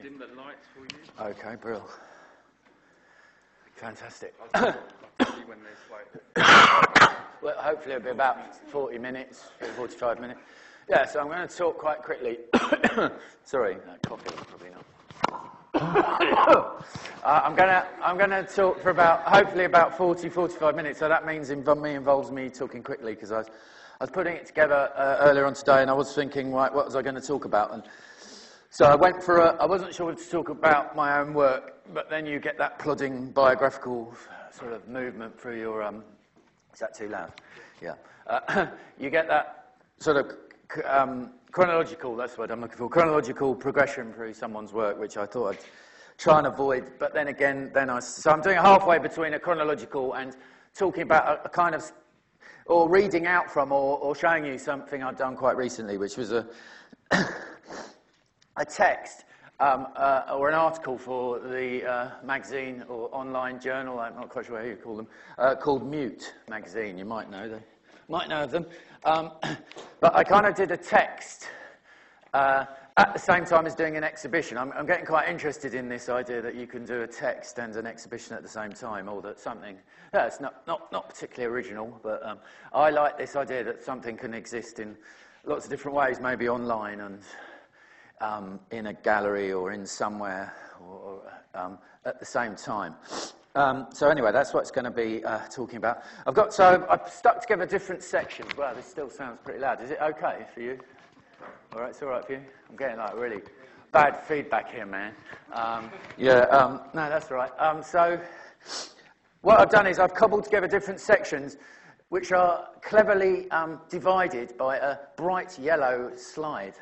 dim the lights for you. Okay, brilliant. Fantastic. I'll tell you when there's like... Well, hopefully it'll be about 40 minutes, 45 minutes. Yeah, so I'm going to talk quite quickly. Sorry, that coffee is probably not. I'm going to talk for hopefully about 40, 45 minutes. So that means involves me talking quickly, because I was putting it together earlier on today, and I was thinking, right, what was I going to talk about? And so I went for I wasn't sure what to talk about my own work, but then you get that plodding biographical sort of movement through your, is that too loud? Yeah. You get that sort of chronological, that's what I'm looking for, chronological progression through someone's work, which I thought I'd try and avoid, but then again, so I'm doing it halfway between a chronological and talking about a kind of, or reading out from, or showing you something I've done quite recently, which was a text or an article for the magazine or online journal, I'm not quite sure how you call them, called Mute magazine. You might know of them. But I kind of did a text at the same time as doing an exhibition. I'm getting quite interested in this idea that you can do a text and an exhibition at the same time, or that something, it's not particularly original, but I like this idea that something can exist in lots of different ways, maybe online and in a gallery or in somewhere or at the same time. So anyway, that's what it's going to be talking about. I've stuck together different sections. Wow, this still sounds pretty loud. Is it okay for you? All right, it's all right for you? I'm getting like really bad feedback here, man. No, that's all right. So what I've done is I've cobbled together different sections which are cleverly divided by a bright yellow slide.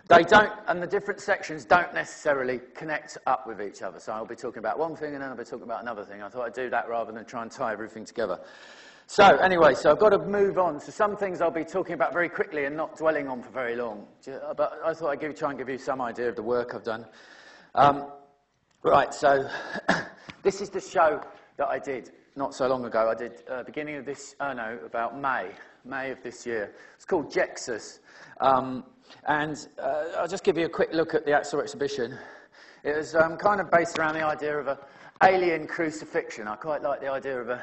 They don't, and the different sections don't necessarily connect up with each other. So I'll be talking about one thing and then I'll be talking about another thing. I thought I'd do that rather than try and tie everything together. So anyway, so I've got to move on. So some things I'll be talking about very quickly and not dwelling on for very long. But I thought I'd try and give you some idea of the work I've done. Right, so this is the show that I did not so long ago. I did beginning of this, about May of this year. It's called Exes. And I'll just give you a quick look at the actual exhibition. It was kind of based around the idea of an alien crucifixion. I quite like the idea of a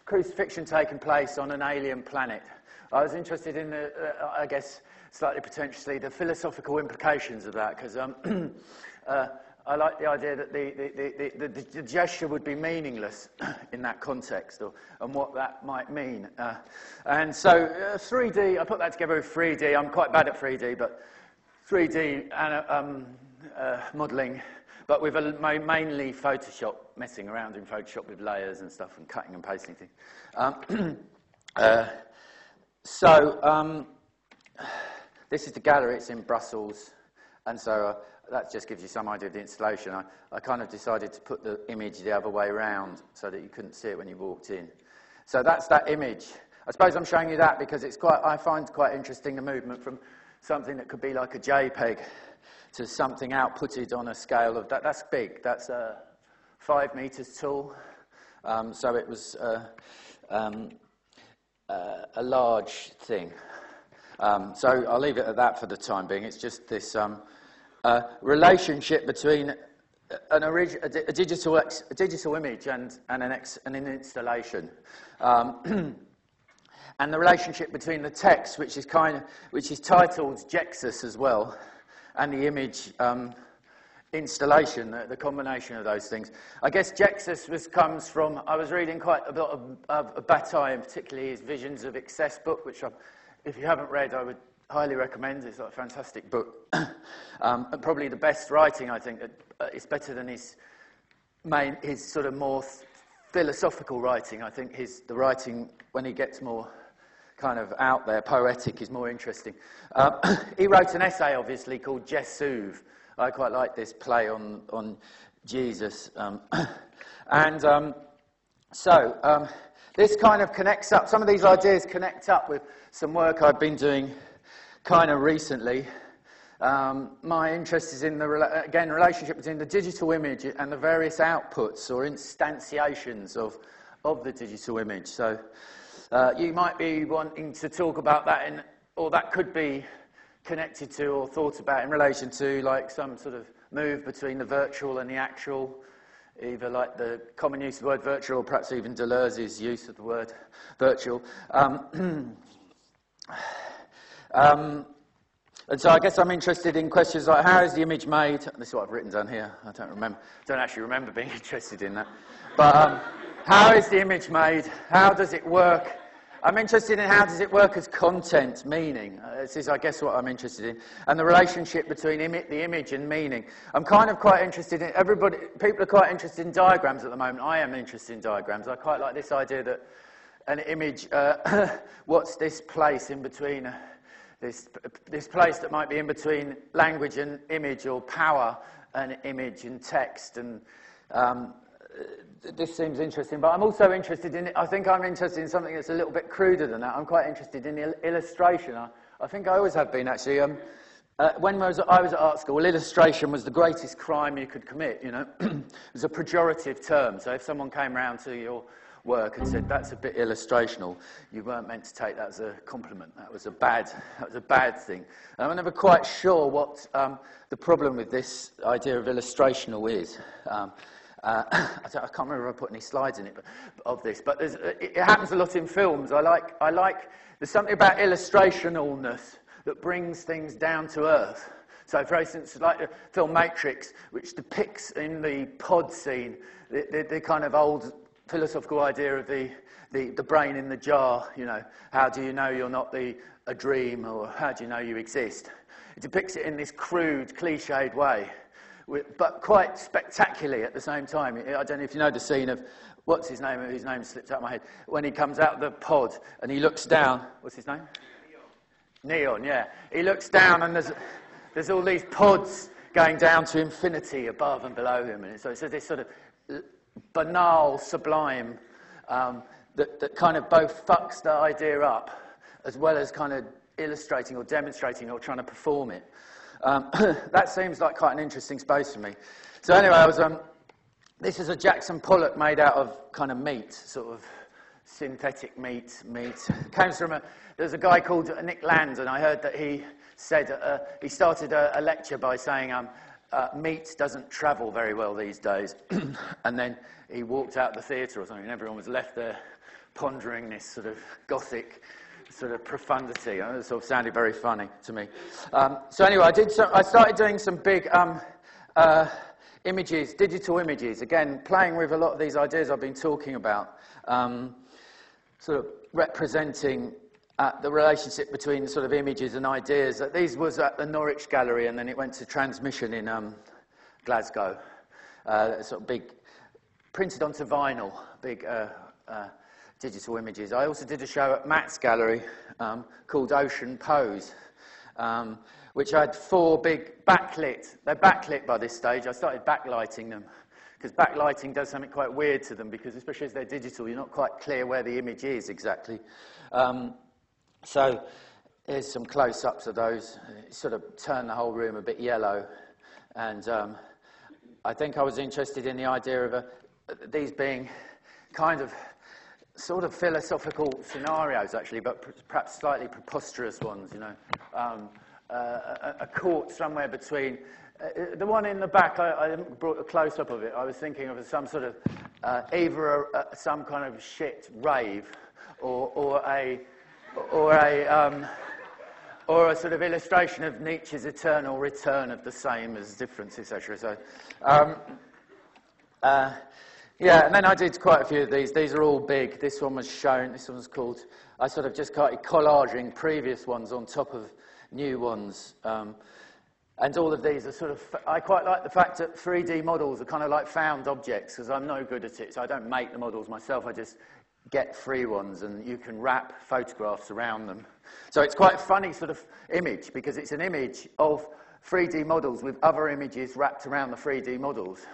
crucifixion taking place on an alien planet. I was interested in, I guess, slightly potentially the philosophical implications of that, because I like the idea that the gesture would be meaningless in that context, and what that might mean. And so 3D, I put that together with 3D. I'm quite bad at 3D, but 3D modelling, but with mainly Photoshop, messing around in Photoshop with layers and stuff and cutting and pasting things. This is the gallery. It's in Brussels, and so that just gives you some idea of the installation. I kind of decided to put the image the other way around so that you couldn't see it when you walked in. So that's that image. I suppose I'm showing you that because I find quite interesting the movement from something that could be like a JPEG to something outputted on a scale of, that's big, that's 5 meters tall. So it was a large thing. So I'll leave it at that for the time being. It's just this relationship between a digital image and an installation, and the relationship between the text, which is titled Exes as well, and the image installation, the combination of those things. I guess Exes comes from, I was reading quite a lot of Bataille, and particularly his Visions of Excess book, which if you haven't read, I would highly recommend. It's like a fantastic book. And probably the best writing, I think. It's better than his sort of more philosophical writing. I think the writing, when he gets more kind of out there, poetic, is more interesting. He wrote an essay, obviously, called Jessuve. I quite like this play on Jesus. This kind of connects up, some of these ideas connect up with some work I've been doing kind of recently. My interest is in relationship between the digital image and the various outputs or instantiations of the digital image. So you might be wanting to talk about that, or that could be connected to or thought about in relation to like some sort of move between the virtual and the actual, either like the common use of the word virtual or perhaps even Deleuze's use of the word virtual. And so I guess I'm interested in questions like, how is the image made? This is what I've written down here. I don't actually remember being interested in that. But how is the image made? How does it work? I'm interested in how does it work as content, meaning. This is, I guess, what I'm interested in. And the relationship between the image and meaning. I'm kind of quite interested in, people are quite interested in diagrams at the moment. I am interested in diagrams. I quite like this idea that an image, what's this place in between, this place that might be in between language and image, or power and image and text. And this seems interesting, but I'm also interested in, I think I'm interested in something that's a little bit cruder than that. I'm quite interested in illustration. I think I always have been, actually. When I was at art school, illustration was the greatest crime you could commit, you know. It was a pejorative term, so if someone came round to your work and said, that's a bit illustrational, you weren't meant to take that as a compliment. That was a bad thing. And I'm never quite sure what the problem with this idea of illustrational is. I can't remember if I put any slides in it of this, but it happens a lot in films. I like. There's something about illustrationalness that brings things down to earth. So, for instance, like the film Matrix, which depicts in the pod scene the kind of old philosophical idea of the brain in the jar. You know, how do you know you're not a dream, or how do you know you exist? It depicts it in this crude, cliched way, but quite spectacularly at the same time. I don't know if you know the scene of, what's his name? His name slipped out of my head. When he comes out of the pod and he looks down. What's his name? Neon, yeah. He looks down and there's all these pods going down to infinity above and below him. And so it's this sort of banal, sublime, that kind of both fucks the idea up, as well as kind of illustrating or demonstrating or trying to perform it. That seems like quite an interesting space for me. So anyway, this is a Jackson Pollock made out of kind of meat, sort of synthetic meat. Comes from there's a guy called Nick Land, and I heard that he said, he started a lecture by saying, meat doesn't travel very well these days. And then he walked out the theatre or something, and everyone was left there pondering this sort of gothic sort of profundity. It sort of sounded very funny to me. So anyway, I started doing some big images, digital images, again, playing with a lot of these ideas I've been talking about, sort of representing the relationship between sort of images and ideas. These was at the Norwich Gallery, and then it went to transmission in Glasgow. Sort of big, printed onto vinyl, big digital images. I also did a show at Matt's gallery called Ocean Pose, which I had 4 big backlit. They're backlit by this stage. I started backlighting them, because backlighting does something quite weird to them, because especially as they're digital, you're not quite clear where the image is exactly. So here's some close-ups of those. It sort of turned the whole room a bit yellow. And I think I was interested in the idea of these being kind of sort of philosophical scenarios, actually, but perhaps slightly preposterous ones, you know. A court somewhere between... the one in the back, I brought a close-up of it. I was thinking of some sort of either some kind of shit rave or a sort of illustration of Nietzsche's eternal return of the same as difference, etc. So, yeah, and then I did quite a few of these. These are all big. This one was shown. This one's called... I sort of just started collaging previous ones on top of new ones. And all of these are sort of... I quite like the fact that 3D models are kind of like found objects, because I'm no good at it, so I don't make the models myself. I just get free ones, and you can wrap photographs around them. So it's quite a funny sort of image, because it's an image of 3D models with other images wrapped around the 3D models,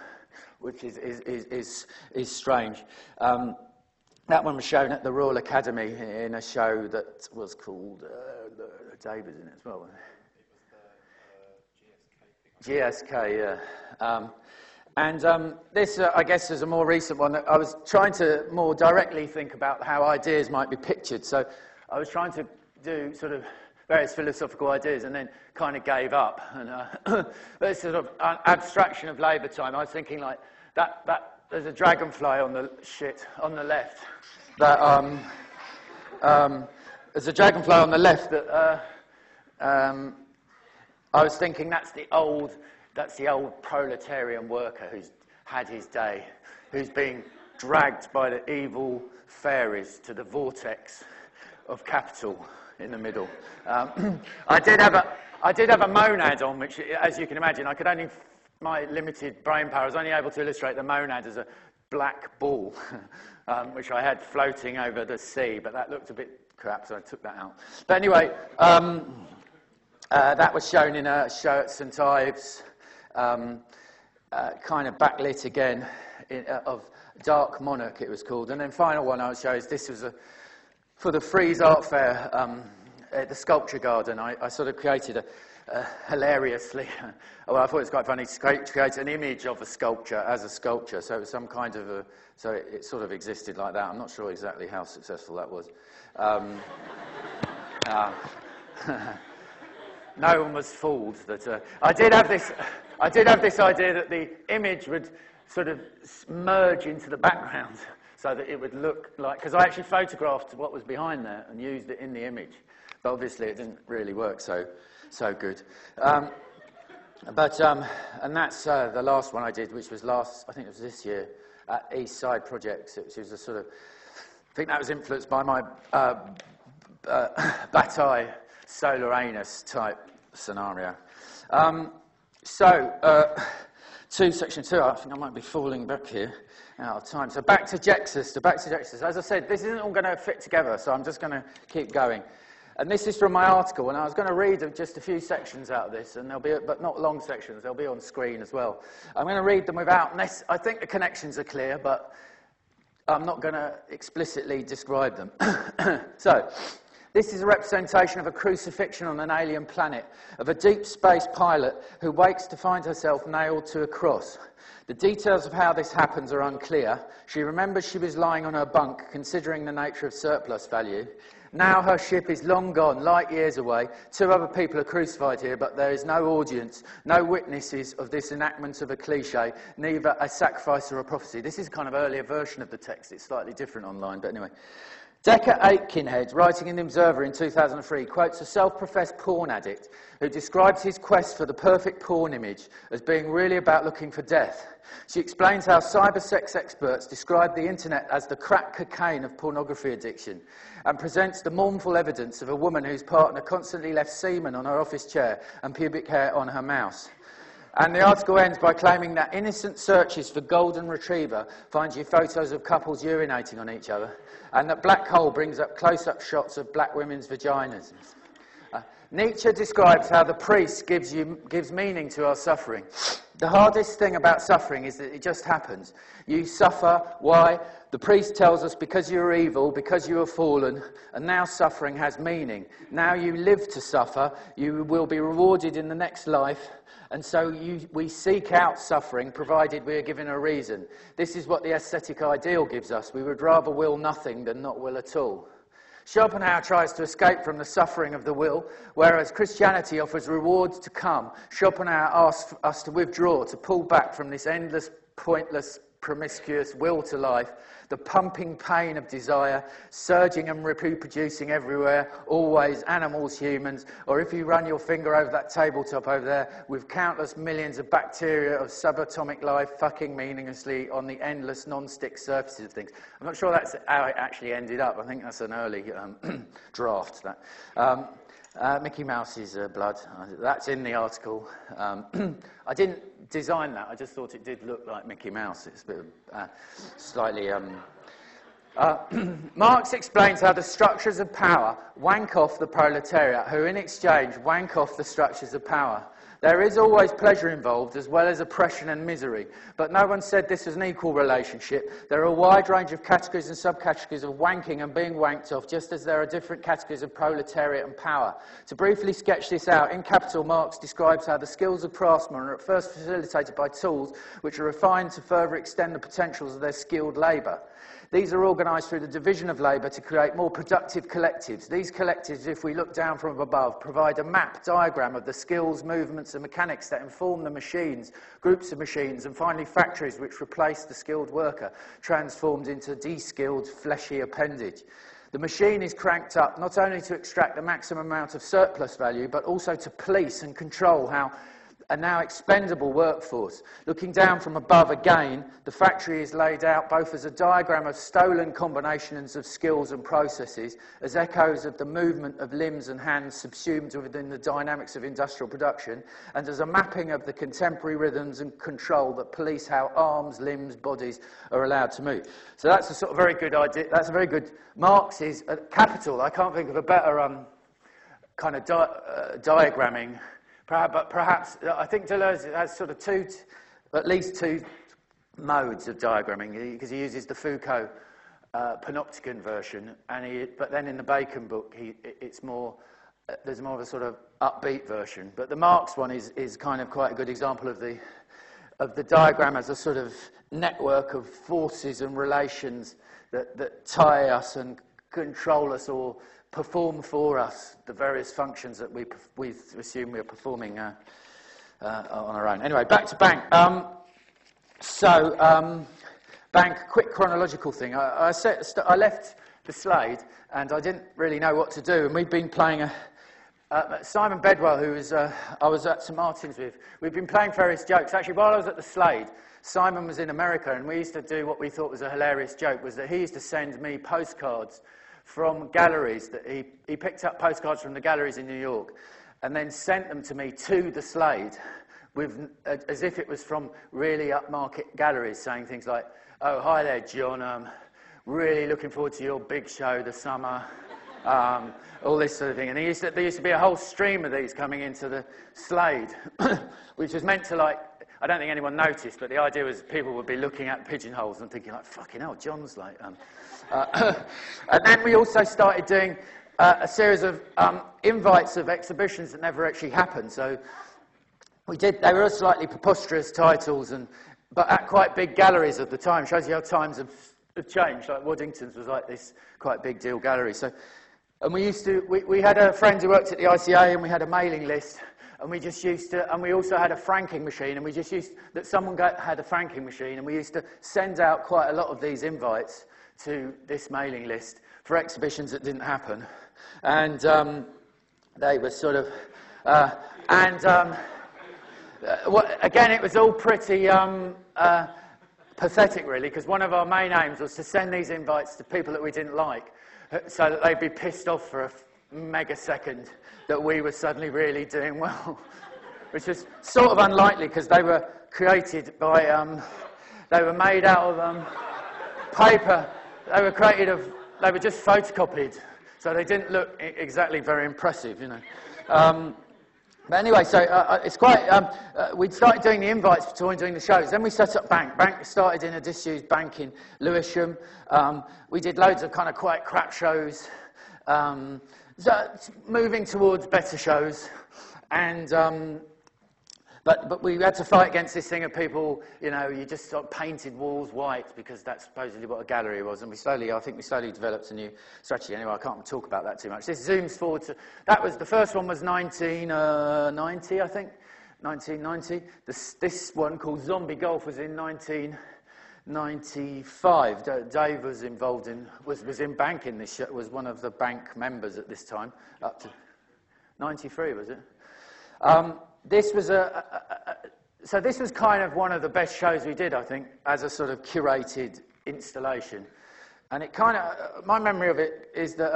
which is strange. That one was shown at the Royal Academy in a show that was called... Dave was in it as well, wasn't it? GSK, yeah. And this, I guess, is a more recent one. I was trying to more directly think about how ideas might be pictured. So I was trying to do sort of various philosophical ideas, and then kind of gave up. And this sort of abstraction of labour time, I was thinking like that there's a dragonfly on the left. There's a dragonfly on the left that I was thinking that's the old proletarian worker who's had his day, who's being dragged by the evil fairies to the vortex of capital in the middle. I did have a monad on, which, as you can imagine, my limited brain power was only able to illustrate the monad as a black ball, which I had floating over the sea, but that looked a bit crap, so I took that out. But anyway, that was shown in a show at St Ives, kind of backlit again, of Dark Monarch it was called. And then final one I would show is this was for the Frieze Art Fair at the Sculpture Garden. I sort of created hilariously, well, I thought it was quite funny to create an image of a sculpture as a sculpture. So it was some kind of so it sort of existed like that. I'm not sure exactly how successful that was. No one was fooled that I did have this idea that the image would sort of merge into the background so that it would look like, because I actually photographed what was behind there and used it in the image, but obviously it didn't really work so good. And that's the last one I did, which was I think it was this year, at East Side Projects, which was a sort of, I think that was influenced by my Bataille solar anus type scenario. Section 2, I think I might be falling back here out of time. So back to Exes. As I said, this isn't all going to fit together, so I'm just going to keep going. And this is from my article, and I was going to read just a few sections out of this, and but not long sections. They'll be on screen as well. I'm going to read them without. I think the connections are clear, but I'm not going to explicitly describe them. So, this is a representation of a crucifixion on an alien planet, of a deep space pilot who wakes to find herself nailed to a cross. The details of how this happens are unclear. She remembers she was lying on her bunk, considering the nature of surplus value. Now her ship is long gone, light years away. 2 other people are crucified here, but there is no audience, no witnesses of this enactment of a cliche, neither a sacrifice or a prophecy. This is kind of earlier version of the text. It's slightly different online, but anyway. Decker Aitkenhead, writing in The Observer in 2003, quotes a self-professed porn addict who describes his quest for the perfect porn image as being really about looking for death. She explains how cyber-sex experts describe the internet as the crack cocaine of pornography addiction, and presents the mournful evidence of a woman whose partner constantly left semen on her office chair and pubic hair on her mouse. And the article ends by claiming that innocent searches for golden retriever finds you photos of couples urinating on each other, and that black hole brings up close-up shots of black women's vaginas. Nietzsche describes how the priest gives meaning to our suffering. The hardest thing about suffering is that it just happens. You suffer. Why? The priest tells us because you are evil, because you are fallen, and now suffering has meaning. Now you live to suffer. You will be rewarded in the next life. And so we seek out suffering, provided we are given a reason. This is what the aesthetic ideal gives us. We would rather will nothing than not will at all. Schopenhauer tries to escape from the suffering of the will, whereas Christianity offers rewards to come. Schopenhauer asks us to withdraw, to pull back from this endless, pointless, promiscuous will to life, the pumping pain of desire, surging and reproducing everywhere, always, animals, humans, or if you run your finger over that tabletop over there, with countless millions of bacteria of subatomic life fucking meaninglessly on the endless non-stick surfaces of things. I'm not sure that's how it actually ended up. I think that's an early draft. Mickey Mouse's blood, that's in the article. I didn't design that, I just thought it did look like Mickey Mouse. It's a bit slightly... Marx explains how the structures of power wank off the proletariat, who in exchange wank off the structures of power. There is always pleasure involved, as well as oppression and misery, but no one said this was an equal relationship. There are a wide range of categories and subcategories of wanking and being wanked off, just as there are different categories of proletariat and power. To briefly sketch this out, in Capital, Marx describes how the skills of craftsmen are at first facilitated by tools which are refined to further extend the potentials of their skilled labour. These are organised through the division of labour to create more productive collectives. These collectives, if we look down from above, provide a map diagram of the skills, movements and mechanics that inform the machines, groups of machines, and finally factories which replace the skilled worker, transformed into de-skilled, fleshy appendage. The machine is cranked up not only to extract the maximum amount of surplus value, but also to police and control a now expendable workforce. Looking down from above again, the factory is laid out both as a diagram of stolen combinations of skills and processes, as echoes of the movement of limbs and hands subsumed within the dynamics of industrial production, and as a mapping of the contemporary rhythms and control that police how arms, limbs, bodies are allowed to move. So that's a sort of very good idea. That's a very good. Marx is at Capital. I can't think of a better kind of diagramming. But perhaps, I think Deleuze has sort of at least two modes of diagramming, because he uses the Foucault panopticon version, but then in the Bacon book, there's more of a sort of upbeat version. But the Marx one is kind of quite a good example of the diagram as a sort of network of forces and relations that tie us and control us or perform for us the various functions that we assume we're performing on our own. Anyway, back to Bank. Bank, quick chronological thing. I left the Slade and I didn't really know what to do, and we'd been playing Simon Bedwell, who I was at St Martin's with. We'd been playing various jokes. Actually, while I was at the Slade, Simon was in America, and we used to do what we thought was a hilarious joke, was that he used to send me postcards from galleries that he picked up postcards from the galleries in New York and then sent them to me to the Slade as if it was from really upmarket galleries, saying things like, "Oh, hi there, John, really looking forward to your big show this summer," all this sort of thing. And there used to be a whole stream of these coming into the Slade, which was meant to, like, I don't think anyone noticed, but the idea was people would be looking at pigeonholes and thinking, like, fucking hell, John's like... And then we also started doing a series of invites of exhibitions that never actually happened. So they were slightly preposterous titles, but at quite big galleries of the time. Shows you how times have changed. Like Waddington's was like this quite big deal gallery. So, and we had a friend who worked at the ICA, and we had a mailing list. And we just used to, and we also had a franking machine, and we just used, that someone had a franking machine, and we used to send out quite a lot of these invites to this mailing list for exhibitions that didn't happen. And they were sort of, again, it was all pretty pathetic, really, because one of our main aims was to send these invites to people that we didn't like, so that they'd be pissed off for a megasecond that we were suddenly really doing well, which was sort of unlikely because they were created by, they were made out of paper. They were just photocopied, so they didn't look exactly very impressive, you know. But anyway, so it's quite, we'd started doing the invites for doing the shows. Then we set up Bank. Bank started in a disused bank in Lewisham. We did loads of kind of quite crap shows. So moving towards better shows, and but we had to fight against this thing of people, you know, you just sort of painted walls white because that's supposedly what a gallery was, and I think we slowly developed a new strategy. Anyway, I can't talk about that too much. This zooms forward to, the first one was 1990, I think, 1990. This one called Zombie Golf was in 1995. Dave was involved was in Bank in this show, was one of the Bank members at this time, up to 93, was it? This was so this was kind of one of the best shows we did, I think, as a sort of curated installation. And it kind of, my memory of it is that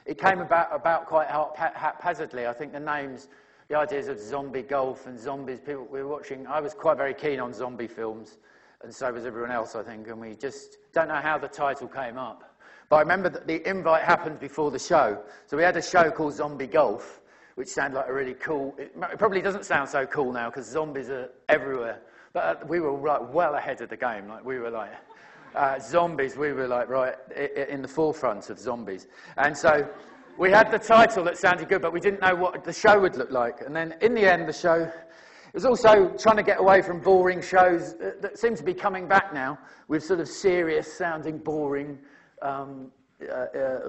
it came about quite haphazardly. I think the ideas of zombie golf and zombies, people we were watching, I was quite very keen on zombie films, and so was everyone else, I think, and we just don't know how the title came up. But I remember that the invite happened before the show. So we had a show called Zombie Golf, which sounded like a really cool... It probably doesn't sound so cool now because zombies are everywhere. But we were like well ahead of the game. Like we were like... zombies, we were like right in the forefront of zombies. And so we had the title that sounded good, but we didn't know what the show would look like. And then in the end, the show... It was also trying to get away from boring shows that seem to be coming back now with sort of serious-sounding, boring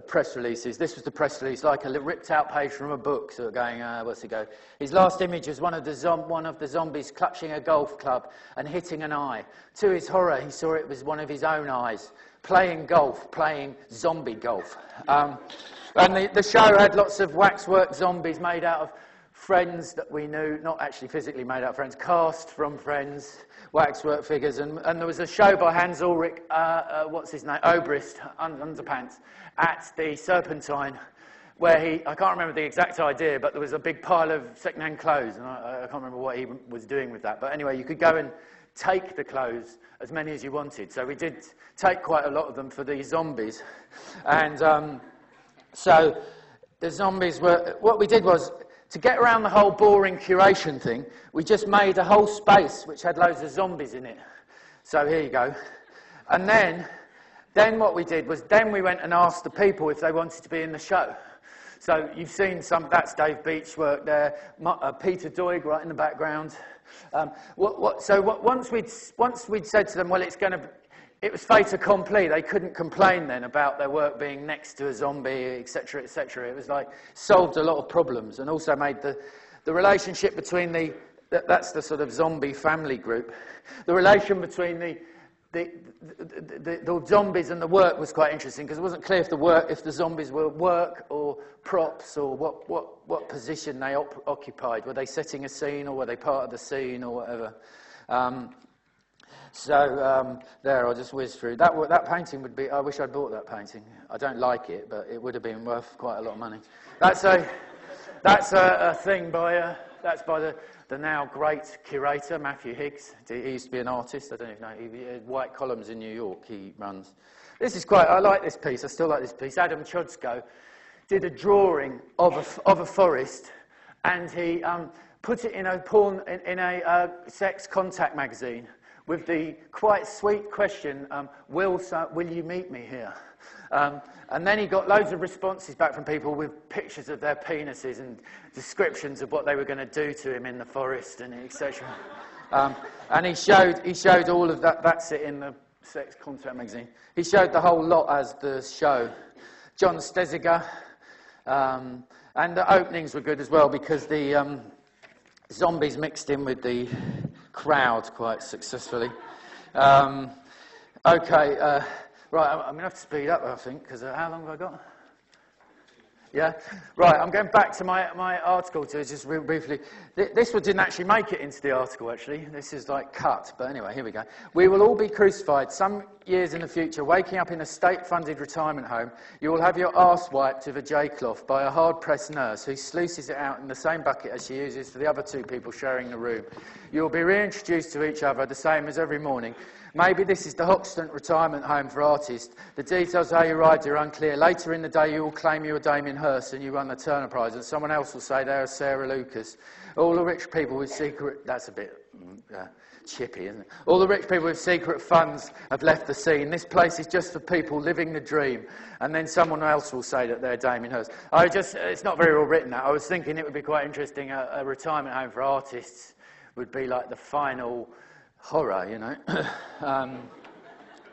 press releases. This was the press release, like a ripped-out page from a book, sort of going, what's it go? His last image was one of the zombies clutching a golf club and hitting an eye. To his horror, he saw it was one of his own eyes, playing golf, playing zombie golf. And the show had lots of waxwork zombies made out of friends that we knew, not actually physically made out of friends, cast from friends, waxwork figures, and there was a show by Hans Ulrich, what's his name, Obrist, Underpants, at the Serpentine, where I can't remember the exact idea, but there was a big pile of second-hand clothes, and I can't remember what he was doing with that, but anyway, you could go and take the clothes, as many as you wanted, so we did take quite a lot of them for these zombies, and so the zombies were, what we did was, to get around the whole boring curation thing, we just made a whole space which had loads of zombies in it. So here you go. And then what we did was then we went and asked the people if they wanted to be in the show. So you've seen that's Dave Beach work there, Peter Doig right in the background. Once we'd said to them, well, it was fait accompli. They couldn't complain then about their work being next to a zombie, etc., etc. It was like solved a lot of problems and also made the relationship between that's the sort of zombie family group. The relation between the zombies and the work was quite interesting because it wasn't clear if the zombies were work or props or what position they occupied. Were they setting a scene or were they part of the scene or whatever? There, I'll just whiz through. That painting would be... I wish I'd bought that painting. I don't like it, but it would have been worth quite a lot of money. That's a thing by... that's by the now great curator, Matthew Higgs. He used to be an artist. I don't even know. He had White Columns in New York, he runs. This is quite... I like this piece. I still like this piece. Adam Chodsko did a drawing of a forest, and he put it in a sex contact magazine, with the quite sweet question, will you meet me here? And then he got loads of responses back from people with pictures of their penises and descriptions of what they were going to do to him in the forest and etc. And he showed all of that. That's it in the Sex Contact magazine. He showed the whole lot as the show. John Stesiger, and the openings were good as well because the zombies mixed in with the crowd quite successfully. Right, I'm going to have to speed up, I think, because how long have I got? Yeah? Right, I'm going back to my article to just real briefly. This one didn't actually make it into the article, actually. This is like cut, but anyway, here we go. We will all be crucified some years in the future, waking up in a state-funded retirement home. You will have your arse wiped with a J-cloth by a hard-pressed nurse who sluices it out in the same bucket as she uses for the other two people sharing the room. You will be reintroduced to each other the same as every morning. Maybe this is the Hoxton retirement home for artists. The details of how you arrived are unclear. Later in the day, you will claim you are Damien Hirst and you won the Turner Prize, and someone else will say they are Sarah Lucas. All the rich people with secret... That's a bit chippy, isn't it? All the rich people with secret funds have left the scene. This place is just for people living the dream. And then someone else will say that they're Damien Hirst. It's not very well written, that. I was thinking it would be quite interesting. A retirement home for artists would be like the final... horror, you know,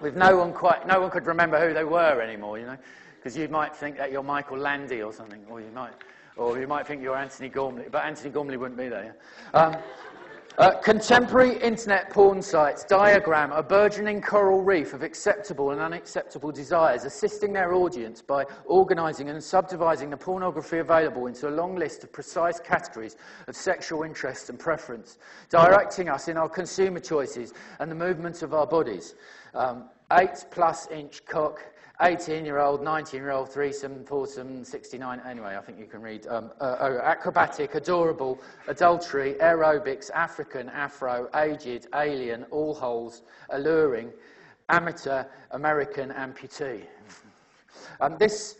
with no one could remember who they were anymore, you know, because you might think that you're Michael Landy or something, or you might think you're Anthony Gormley, but Anthony Gormley wouldn't be there. Yeah? Contemporary internet porn sites diagram a burgeoning coral reef of acceptable and unacceptable desires, assisting their audience by organising and subdividing the pornography available into a long list of precise categories of sexual interest and preference, directing us in our consumer choices and the movement of our bodies. 8+ inch cock, 18-year-old, 19-year-old, threesome, foursome, 69, anyway, I think you can read. Acrobatic, adorable, adultery, aerobics, African, Afro, aged, alien, all holes, alluring, amateur, American, amputee. This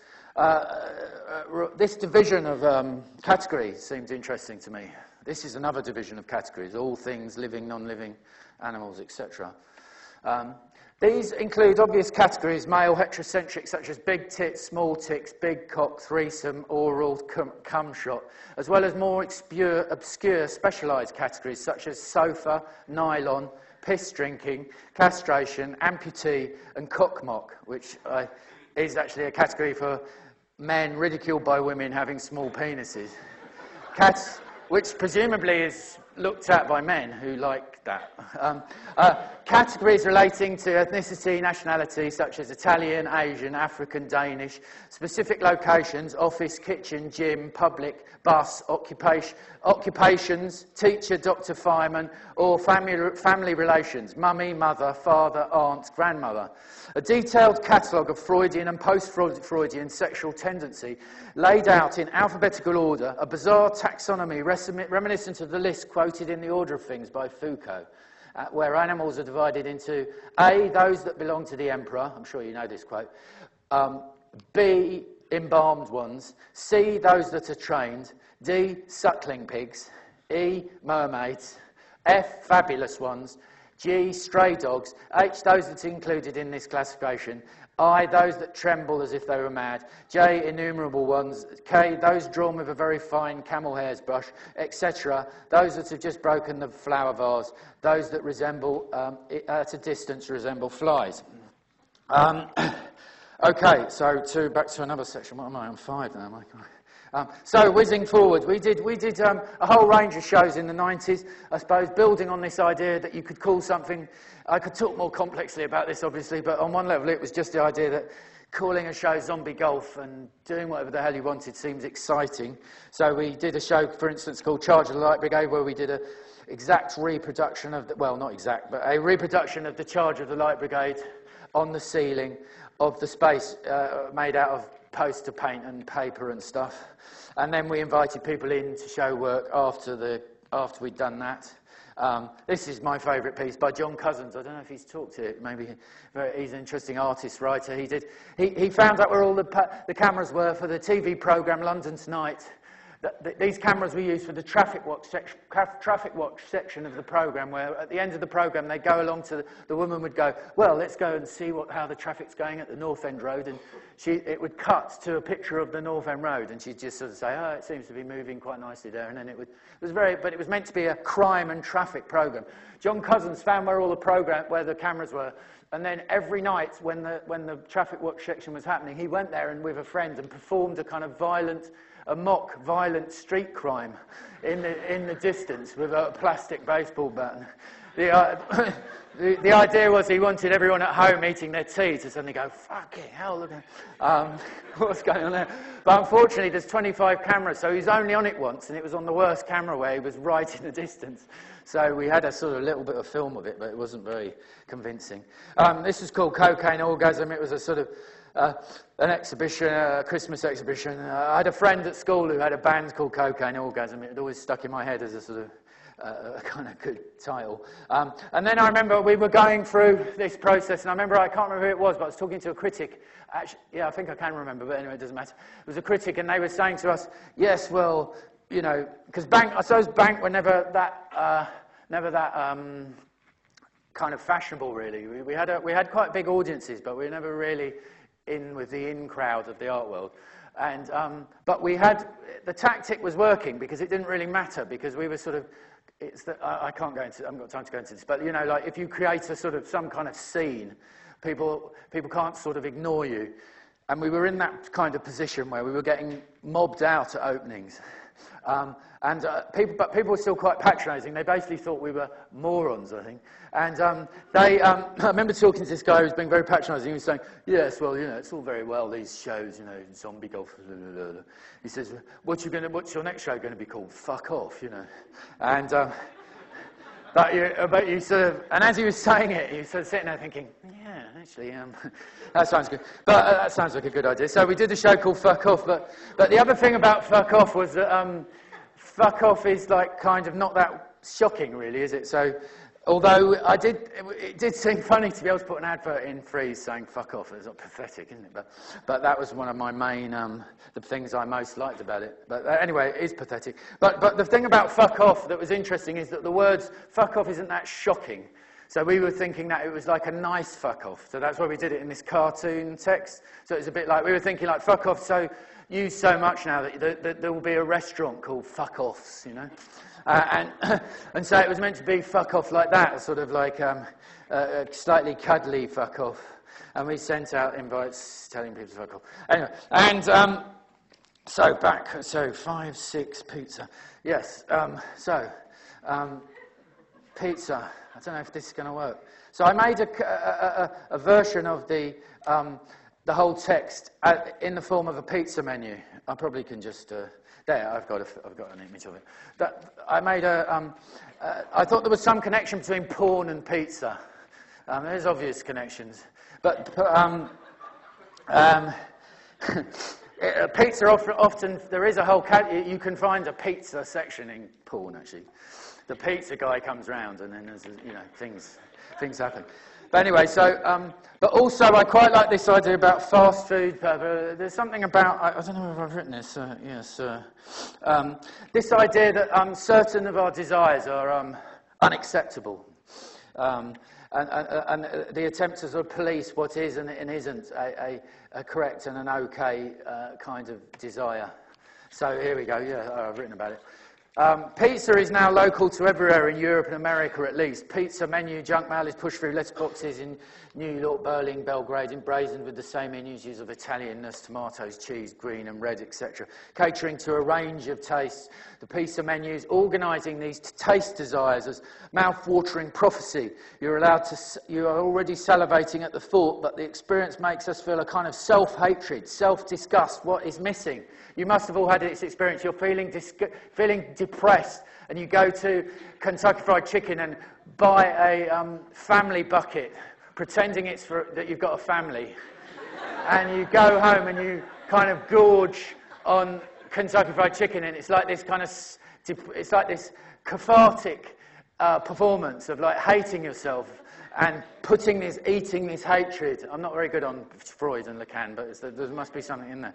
This division of categories seems interesting to me. This is another division of categories, all things living, non-living, animals, etc. These include obvious categories, male, heterocentric, such as big tits, small tits, big cock, threesome, oral, cum shot, as well as more obscure specialised categories, such as sofa, nylon, piss drinking, castration, amputee, and cockmock, which is actually a category for men ridiculed by women having small penises. Which presumably is looked at by men who like that. Categories relating to ethnicity, nationality, such as Italian, Asian, African, Danish, specific locations, office, kitchen, gym, public, bus, occupations, teacher, doctor, fireman, or family relations, mummy, mother, father, aunt, grandmother. A detailed catalogue of Freudian and post-Freudian sexual tendency laid out in alphabetical order, a bizarre taxonomy reminiscent of the list quoted in The Order of Things by Foucault, where animals are divided into A, those that belong to the emperor, I'm sure you know this quote, B, embalmed ones, C, those that are trained, D, suckling pigs, E, mermaids, F, fabulous ones, G, stray dogs, H, those that are included in this classification, I, those that tremble as if they were mad, J, innumerable ones, K, those drawn with a very fine camel hair's brush, etc., those that have just broken the flower vase, those that resemble, at a distance, resemble flies. Okay, so back to another section. What am I on 5 now? Am I? So whizzing forward, we did a whole range of shows in the 90s, I suppose, building on this idea that you could call something. I could talk more complexly about this, obviously, but on one level it was just the idea that calling a show Zombie Golf and doing whatever the hell you wanted seems exciting. So we did a show, for instance, called Charge of the Light Brigade, where we did a exact reproduction of, not exact, but a reproduction of the Charge of the Light Brigade on the ceiling of the space made out of poster paint and paper and stuff. And then we invited people in to show work after we'd done that. This is my favourite piece by John Cousins. I don't know if he's talked to it. Maybe he's an interesting artist, writer. He found out where all the cameras were for the TV programme London Tonight. These cameras were used for the traffic watch section of the programme, where at the end of the programme they'd go along to the woman would go, well, let's go and see how the traffic's going at the North End Road, and it would cut to a picture of the North End Road, and she'd just sort of say, oh, it seems to be moving quite nicely there, and then it was meant to be a crime and traffic programme. John Cousins found where the cameras were, and then every night when the traffic watch section was happening, he went there and with a friend and performed a kind of mock violent street crime in the distance with a plastic baseball bat. The idea was he wanted everyone at home eating their tea to suddenly go, fucking hell, look at what's going on there. But unfortunately, there's 25 cameras, so he was only on it once, and it was on the worst camera where he was right in the distance. So we had a sort of little bit of film of it, but it wasn't very convincing. This was called Cocaine Orgasm. It was a sort of an exhibition, a Christmas exhibition. I had a friend at school who had a band called Cocaine Orgasm. It had always stuck in my head as a sort of a kind of good title. And then I remember we were going through this process, and I can't remember who it was, but I was talking to a critic. Actually, yeah, I think I can remember, but anyway, it doesn't matter. It was a critic, and they were saying to us, yes, well, you know, because I suppose Bank were never that kind of fashionable, really. We had quite big audiences, but we were never really in with the in crowd of the art world. And but the tactic was working because it didn't really matter, because we were sort of, I haven't got time to go into this, but you know, like if you create a sort of some kind of scene, people can't sort of ignore you. And we were in that kind of position where we were getting mobbed out at openings. But people were still quite patronising. They basically thought we were morons, I think. And I remember talking to this guy who was being very patronising. He was saying, yes, well, you know, it's all very well, these shows, you know, Zombie Golf, blah, blah, blah. He says, what's your next show going to be called? Fuck Off, you know. And but you sort of, and as he was saying it, he was sort of sitting there thinking, yeah, actually, that sounds good. But that sounds like a good idea. So we did a show called Fuck Off. But the other thing about Fuck Off was that Fuck Off is like kind of not that shocking, really, is it? So Although it did seem funny to be able to put an advert in Freeze saying "fuck off." It's not pathetic, isn't it? But that was one of my main the things I most liked about it. But anyway, it is pathetic. But the thing about "fuck off" that was interesting is that the words "fuck off" isn't that shocking. So we were thinking that it was like a nice fuck off. So that's why we did it in this cartoon text. So it's a bit like we were thinking like "fuck off" so used so much now that there will be a restaurant called "Fuck Offs," you know. And so it was meant to be fuck off like that, sort of like a slightly cuddly fuck off. And we sent out invites telling people to fuck off. Anyway, and so 5, 6, pizza. Yes, pizza. I don't know if this is going to work. So I made a version of the whole text in the form of a pizza menu. I probably can just... There, I've got an image of it. I made I thought there was some connection between porn and pizza. There's obvious connections, but pizza often there is a whole. You can find a pizza section in porn. Actually, the pizza guy comes round, and then there's things happen. But anyway, so, but also I quite like this idea about fast food. There's something about, I don't know if I've written this, yes. This idea that certain of our desires are unacceptable. And the attempt to sort of police what is and isn't a correct and an okay kind of desire. So here we go, yeah, I've written about it. Pizza is now local to everywhere in Europe and America at least. Pizza menu junk mail is pushed through letterboxes in New York, Berlin, Belgrade, emblazoned with the same menus of Italianness, tomatoes, cheese, green and red, etc. Catering to a range of tastes. The pizza menus organising these taste desires as mouth-watering prophecy. You are already salivating at the thought, but the experience makes us feel a kind of self-hatred, self-disgust. What is missing? You must have all had this experience. You're feeling depressed, and you go to Kentucky Fried Chicken and buy a family bucket, pretending that you've got a family, and you go home and you kind of gorge on Kentucky Fried Chicken, and it's like this kind of, it's like this cathartic performance of like hating yourself and eating this hatred. I'm not very good on Freud and Lacan, but there must be something in there.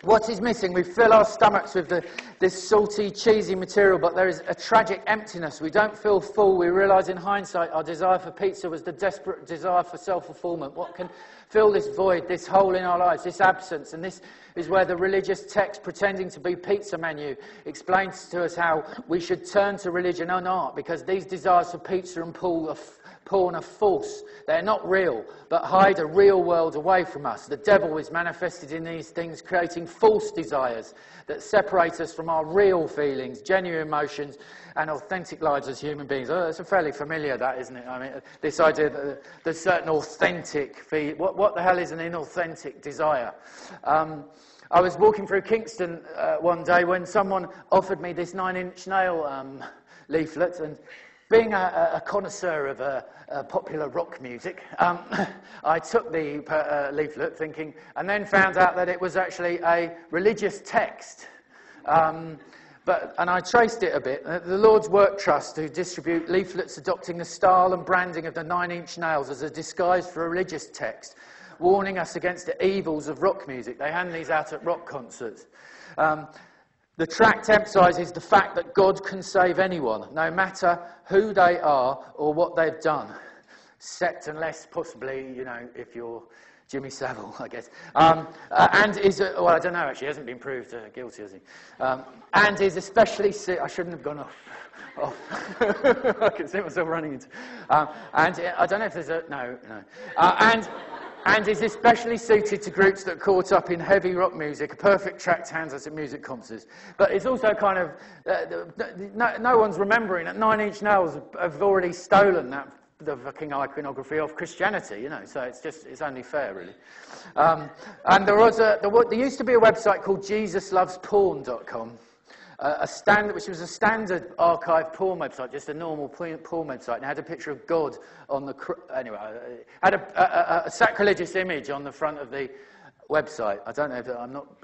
What is missing? We fill our stomachs with this salty, cheesy material, but there is a tragic emptiness. We don't feel full. We realise in hindsight our desire for pizza was the desperate desire for self-fulfilment. What can fill this void, this hole in our lives, this absence? And this is where the religious text, pretending to be pizza menu, explains to us how we should turn to religion and art, because these desires for pizza and porn are false. They're not real, but hide a real world away from us. The devil is manifested in these things, creating false desires that separate us from our real feelings, genuine emotions, and authentic lives as human beings. Oh, it's fairly familiar, that, isn't it? I mean, this idea that there's certain authentic feeling. What the hell is an inauthentic desire? I was walking through Kingston one day when someone offered me this 9-inch nail leaflet, and being a connoisseur of popular rock music, I took the leaflet thinking, and then found out that it was actually a religious text. And I traced it a bit. The Lord's Work Trust, who distribute leaflets adopting the style and branding of the 9-inch nails as a disguise for a religious text, warning us against the evils of rock music. They hand these out at rock concerts. The tract emphasises the fact that God can save anyone, no matter who they are or what they've done, except unless possibly, if you're Jimmy Savile, I guess. And is, well, I don't know, actually, he hasn't been proved guilty, has he? And is especially, I shouldn't have gone off. I can see myself running into. And I don't know if there's no. And is especially suited to groups that are caught up in heavy rock music, a perfect track to hand us at music concerts. But it's also kind of, no one's remembering that 9-inch nails have already stolen the fucking iconography of Christianity, so it's only fair, really. And there used to be a website called JesusLovesPorn.com. Which was a standard archive porn website, just a normal porn website, and had a picture of God on the... Anyway, had a sacrilegious image on the front of the website. I don't know if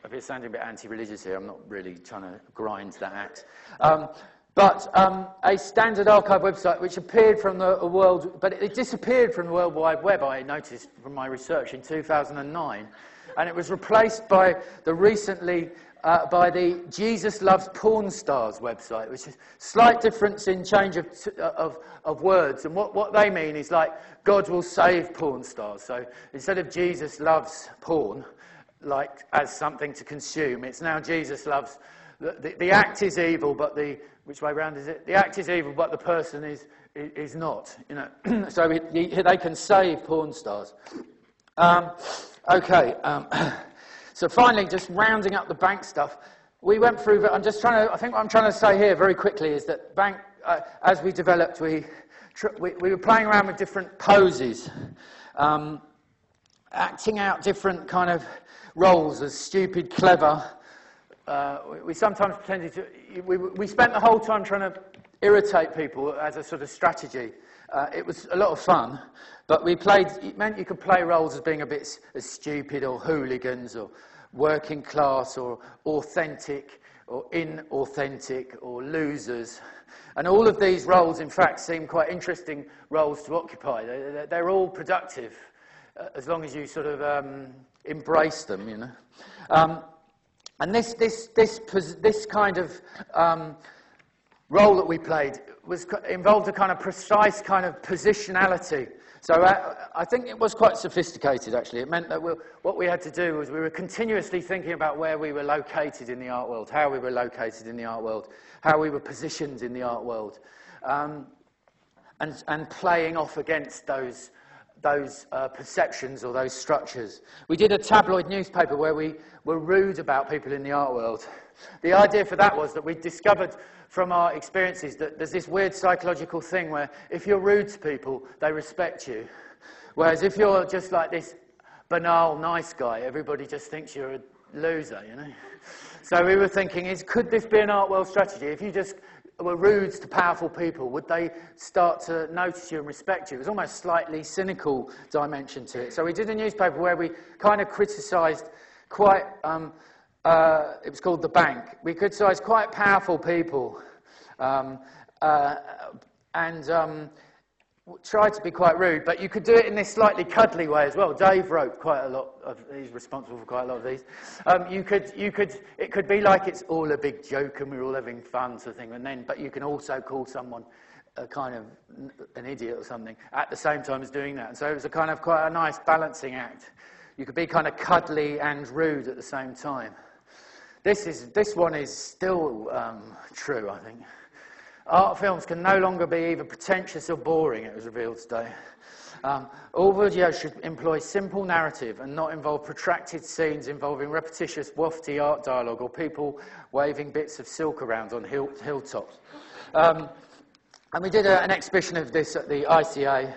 I'm sounding a bit anti-religious here. I'm not really trying to grind that act. But a standard archive website which appeared from the world, but it disappeared from the World Wide Web, I noticed from my research in 2009, and it was replaced by the by the Jesus Loves Porn Stars website, which is a slight difference in change of words. And what they mean is like, God will save porn stars. So instead of Jesus loves porn, like as something to consume, it's now Jesus loves, the act is evil, but which way round is it? The act is evil, but the person is not, you know. So they can save porn stars. Okay. So finally, just rounding up the bank stuff, we went through. I think what I'm trying to say here very quickly is that bank, as we developed, we were playing around with different poses, acting out different kind of roles as stupid, clever. We sometimes pretended to. We spent the whole time trying to irritate people as a sort of strategy. It was a lot of fun, but it meant you could play roles as being a bit as stupid or hooligans or working class or authentic or inauthentic or losers. And all of these roles, in fact, seem quite interesting roles to occupy. They're all productive as long as you sort of embrace them, you know. And this kind of role that we played involved a kind of precise kind of positionality. So I think it was quite sophisticated, actually. It meant that what we had to do was we were continuously thinking about where we were located in the art world, how we were located in the art world, how we were positioned in the art world, and playing off against those perceptions or those structures. We did a tabloid newspaper where we were rude about people in the art world. The idea for that was that we discovered from our experiences that there's this weird psychological thing where if you're rude to people, they respect you. Whereas if you're just like this banal, nice guy, everybody just thinks you're a loser, you know. So we were thinking, could this be an art world strategy? If you just were rude to powerful people, would they start to notice you and respect you? It was almost slightly cynical dimension to it. So we did a newspaper where we kind of criticised quite, it was called The Bank. We criticised quite powerful people and tried to be quite rude, but you could do it in this slightly cuddly way as well. Dave wrote quite a lot of, he's responsible for quite a lot of these. It could be like it's all a big joke and we're all having fun sort of thing, but you can also call someone a kind of an idiot or something at the same time as doing that. And so it was a kind of quite a nice balancing act. You could be kind of cuddly and rude at the same time. This one is still true, I think. Art films can no longer be either pretentious or boring, it was revealed today. All videos should employ simple narrative and not involve protracted scenes involving repetitious, wafty art dialogue or people waving bits of silk around on hilltops. And we did an exhibition of this at the ICA.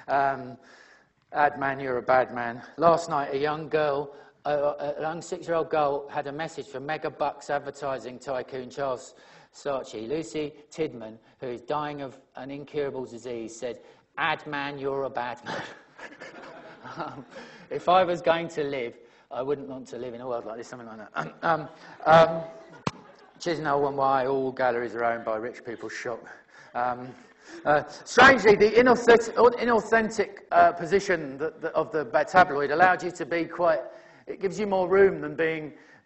Ad man, you're a bad man. Last night, a young 6-year-old girl had a message from Mega Bucks advertising tycoon Charles Saatchi. Lucy Tidman, who is dying of an incurable disease, said, "Ad man, you're a bad man." If I was going to live, I wouldn't want to live in a world like this, something like that. Chisnell and why all galleries are owned by rich people's shop. Strangely, the inauthentic position of the tabloid allowed you to be quite. It gives you more room than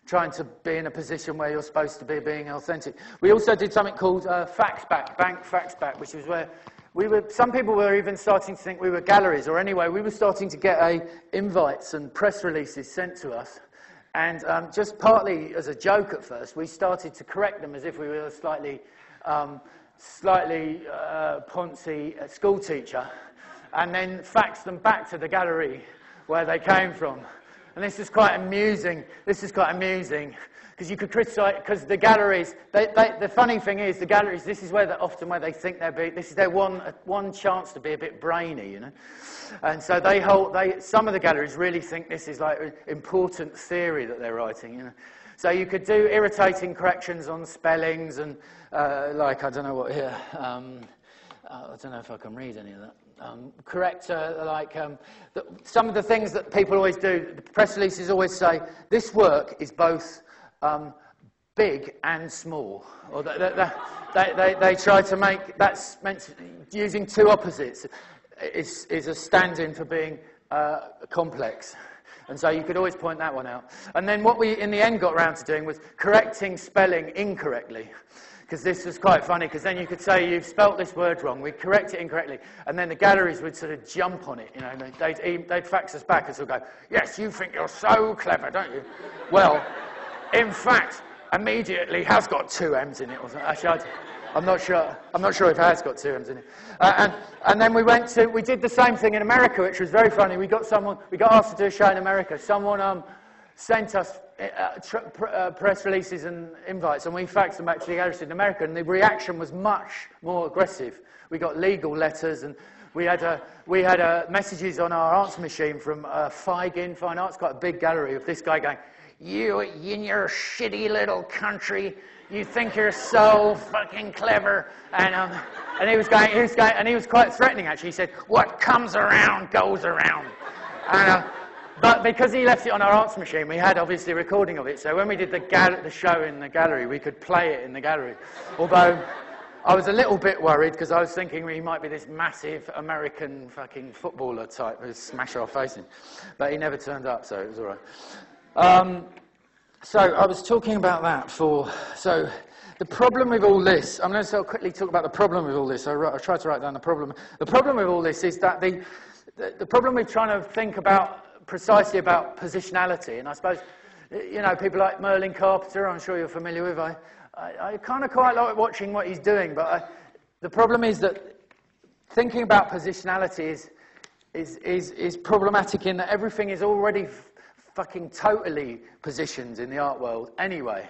trying to be in a position where you're supposed to be being authentic. We also did something called Facts Back, Bank Facts Back, which was where some people were even starting to think we were galleries, or anyway, we were starting to get invites and press releases sent to us. And just partly as a joke at first, we started to correct them as if we were a slightly poncy school teacher, and then faxed them back to the gallery where they came from. And this is quite amusing. Because you could criticise, because the galleries, the funny thing is, the galleries, this is often where they think this is their one chance to be a bit brainy, you know. And so some of the galleries really think this is like an important theory that they're writing, you know. So you could do irritating corrections on spellings and, I don't know what here, I don't know if I can read any of that. Some of the things that people always do, the press releases always say, this work is both big and small. Or they try to make, that's meant to, using two opposites is a stand-in for being complex. And so you could always point that one out. And then what we, in the end, got around to doing was correcting spelling incorrectly. Because this was quite funny, because then you could say, you've spelt this word wrong, we'd correct it incorrectly, and then the galleries would sort of jump on it, you know, they'd fax us back and sort of go, yes, you think you're so clever, don't you? Well, in fact, immediately has got two M's in it, or something. Actually, I'm not sure if it has got two M's in it. And then we did the same thing in America, which was very funny. We got asked to do a show in America. Someone sent us press releases and invites, and we faxed them back to the galleries in America, and the reaction was much more aggressive. We got legal letters, and we had messages on our answer machine from Fine Arts, quite a big gallery, of this guy going, you in your shitty little country, you think you're so fucking clever, and he was quite threatening actually. He said, what comes around goes around. But because he left it on our answer machine, we had obviously a recording of it. So when we did the show in the gallery, we could play it in the gallery. Although I was a little bit worried because I was thinking he might be this massive American fucking footballer type who'd smash our face in. But he never turned up, so it was all right. So I was talking about that so the problem with all this, I'm going to quickly talk about the problem with all this. I tried to write down the problem. The problem with all this is that the problem with trying to think precisely about positionality, and I suppose, you know, people like Merlin Carpenter, I'm sure you're familiar with, I kind of quite like watching what he's doing, but the problem is that thinking about positionality is problematic in that everything is already fucking totally positioned in the art world anyway.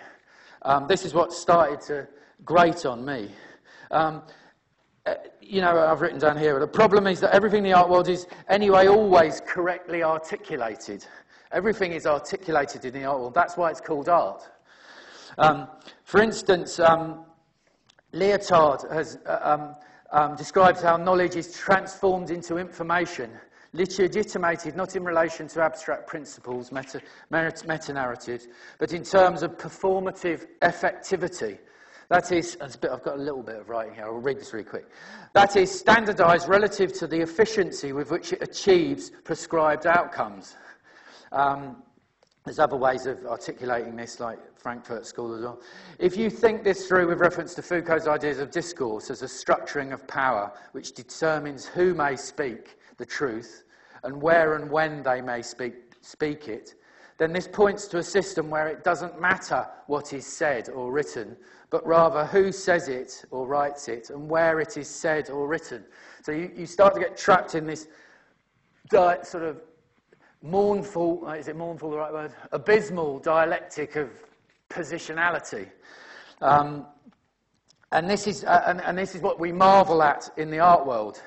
This is what started to grate on me. You know, I've written down here, the problem is that everything in the art world is anyway always correctly articulated. Everything is articulated in the art world. That's why it's called art. For instance, Lyotard has describes how knowledge is transformed into information, legitimated not in relation to abstract principles, meta-narratives, but in terms of performative effectivity. That is, I've got a little bit of writing here, I'll read this really quick. That is, standardised relative to the efficiency with which it achieves prescribed outcomes. There's other ways of articulating this, like Frankfurt School as well. If you think this through with reference to Foucault's ideas of discourse as a structuring of power which determines who may speak the truth and where and when they may speak it, then this points to a system where it doesn't matter what is said or written, but rather who says it or writes it and where it is said or written. So you start to get trapped in this sort of mournful, is it mournful the right word? Abysmal dialectic of positionality. And this is what we marvel at in the art world.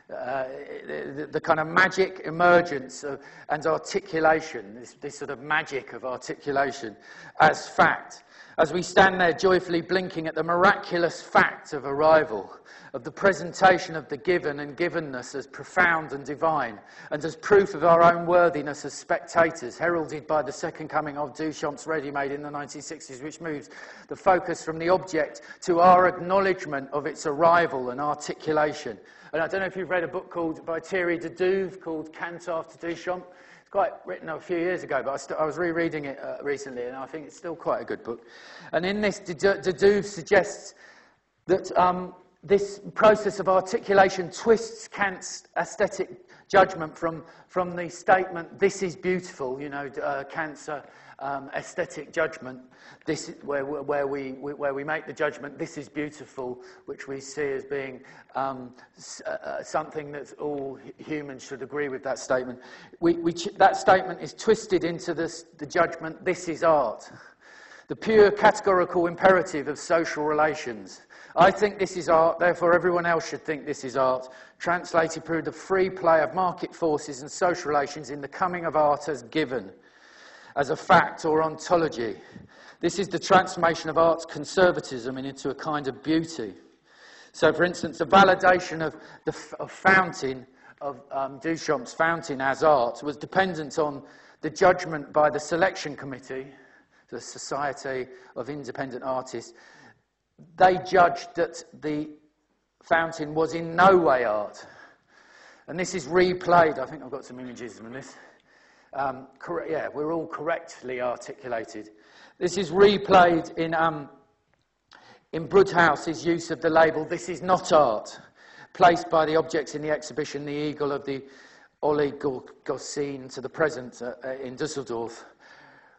The kind of magic emergence and articulation, this sort of magic of articulation as fact, as we stand there joyfully blinking at the miraculous fact of arrival, of the presentation of the given and givenness as profound and divine, and as proof of our own worthiness as spectators, heralded by the second coming of Duchamp's ready-made in the 1960s, which moves the focus from the object to our acknowledgement of its arrival and articulation. And I don't know if you've read a book by Thierry de Duve called Kant After Duchamp. It's quite written a few years ago, but I was rereading it recently, and I think it's still quite a good book. And in this, de Duve suggests that this process of articulation twists Kant's aesthetic judgment from the statement, this is beautiful, you know, Kant's aesthetic judgment, this is where we make the judgment, this is beautiful, which we see as being something that all humans should agree with that statement. That statement is twisted into the judgment, this is art. The pure categorical imperative of social relations. I think this is art, therefore everyone else should think this is art, translated through the free play of market forces and social relations in the coming of art as given, as a fact or ontology. This is the transformation of art's conservatism into a kind of beauty. So, for instance, the validation of Fountain, of Duchamp's Fountain as art, was dependent on the judgment by the selection committee, the Society of Independent Artists, they judged that the fountain was in no way art. And this is replayed. I think I've got some images of this. Yeah, we're all correctly articulated. This is replayed in Brudhouse's use of the label, "This is not art," placed by the objects in the exhibition, the Eagle of the Oligocene to the present in Dusseldorf,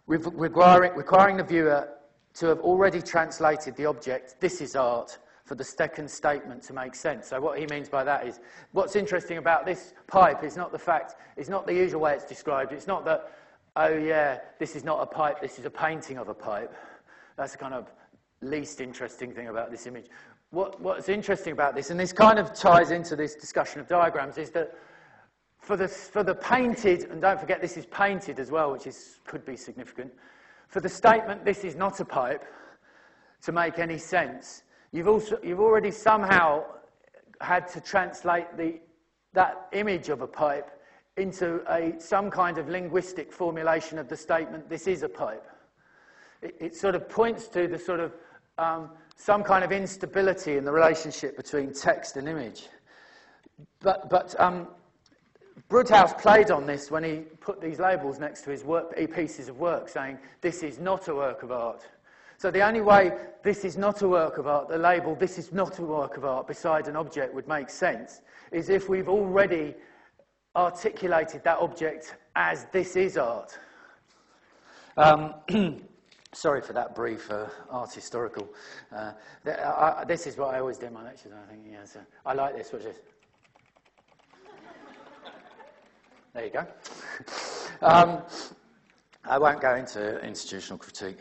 requiring the viewer to have already translated the object, "This is art," for the second statement to make sense. So what he means by that is, what's interesting about this pipe is not the fact, it's not the usual way it's described. It's not that, oh yeah, this is not a pipe, this is a painting of a pipe. That's the kind of least interesting thing about this image. What's interesting about this, and this kind of ties into this discussion of diagrams, is that for the painted, and don't forget this is painted as well, which could be significant, for the statement, "This is not a pipe," to make any sense, you've already somehow had to translate that image of a pipe into some kind of linguistic formulation of the statement, "This is a pipe." It sort of points to the sort of some kind of instability in the relationship between text and image. But Brudhouse played on this when he put these labels next to his pieces of work, saying, "This is not a work of art." So the only way "this is not a work of art," the label "this is not a work of art" beside an object would make sense, is if we've already articulated that object as "this is art." Sorry for that brief art historical. This is what I always do in my lectures, I think. Yeah, so I like this. Watch this. There you go. I won't go into institutional critique.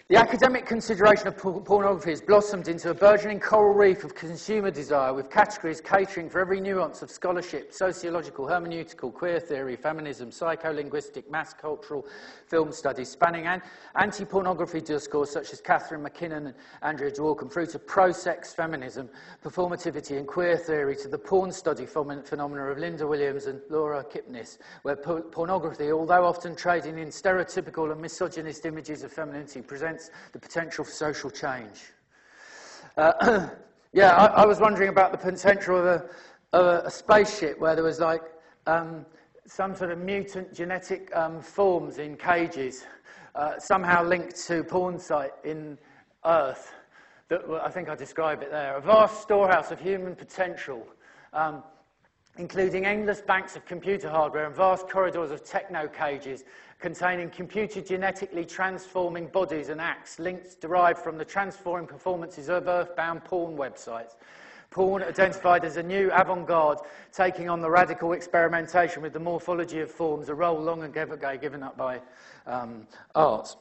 The academic consideration of pornography has blossomed into a burgeoning coral reef of consumer desire, with categories catering for every nuance of scholarship: sociological, hermeneutical, queer theory, feminism, psycholinguistic, mass cultural, film studies, spanning anti-pornography discourse such as Catherine McKinnon and Andrea Dworkin, through to pro-sex feminism, performativity and queer theory, to the porn study phenomena of Linda Williams and Laura Kipnis, where pornography, although often trading in stereotypical and misogynist images of femininity, presents the potential for social change. I was wondering about the potential of a spaceship where there was like some sort of mutant genetic forms in cages, somehow linked to porn site in Earth. I think I describe it there. A vast storehouse of human potential, including endless banks of computer hardware and vast corridors of techno cages containing computer genetically transforming bodies and acts, links derived from the transforming performances of earthbound porn websites. Porn identified as a new avant-garde, taking on the radical experimentation with the morphology of forms, a role long ago given up by art.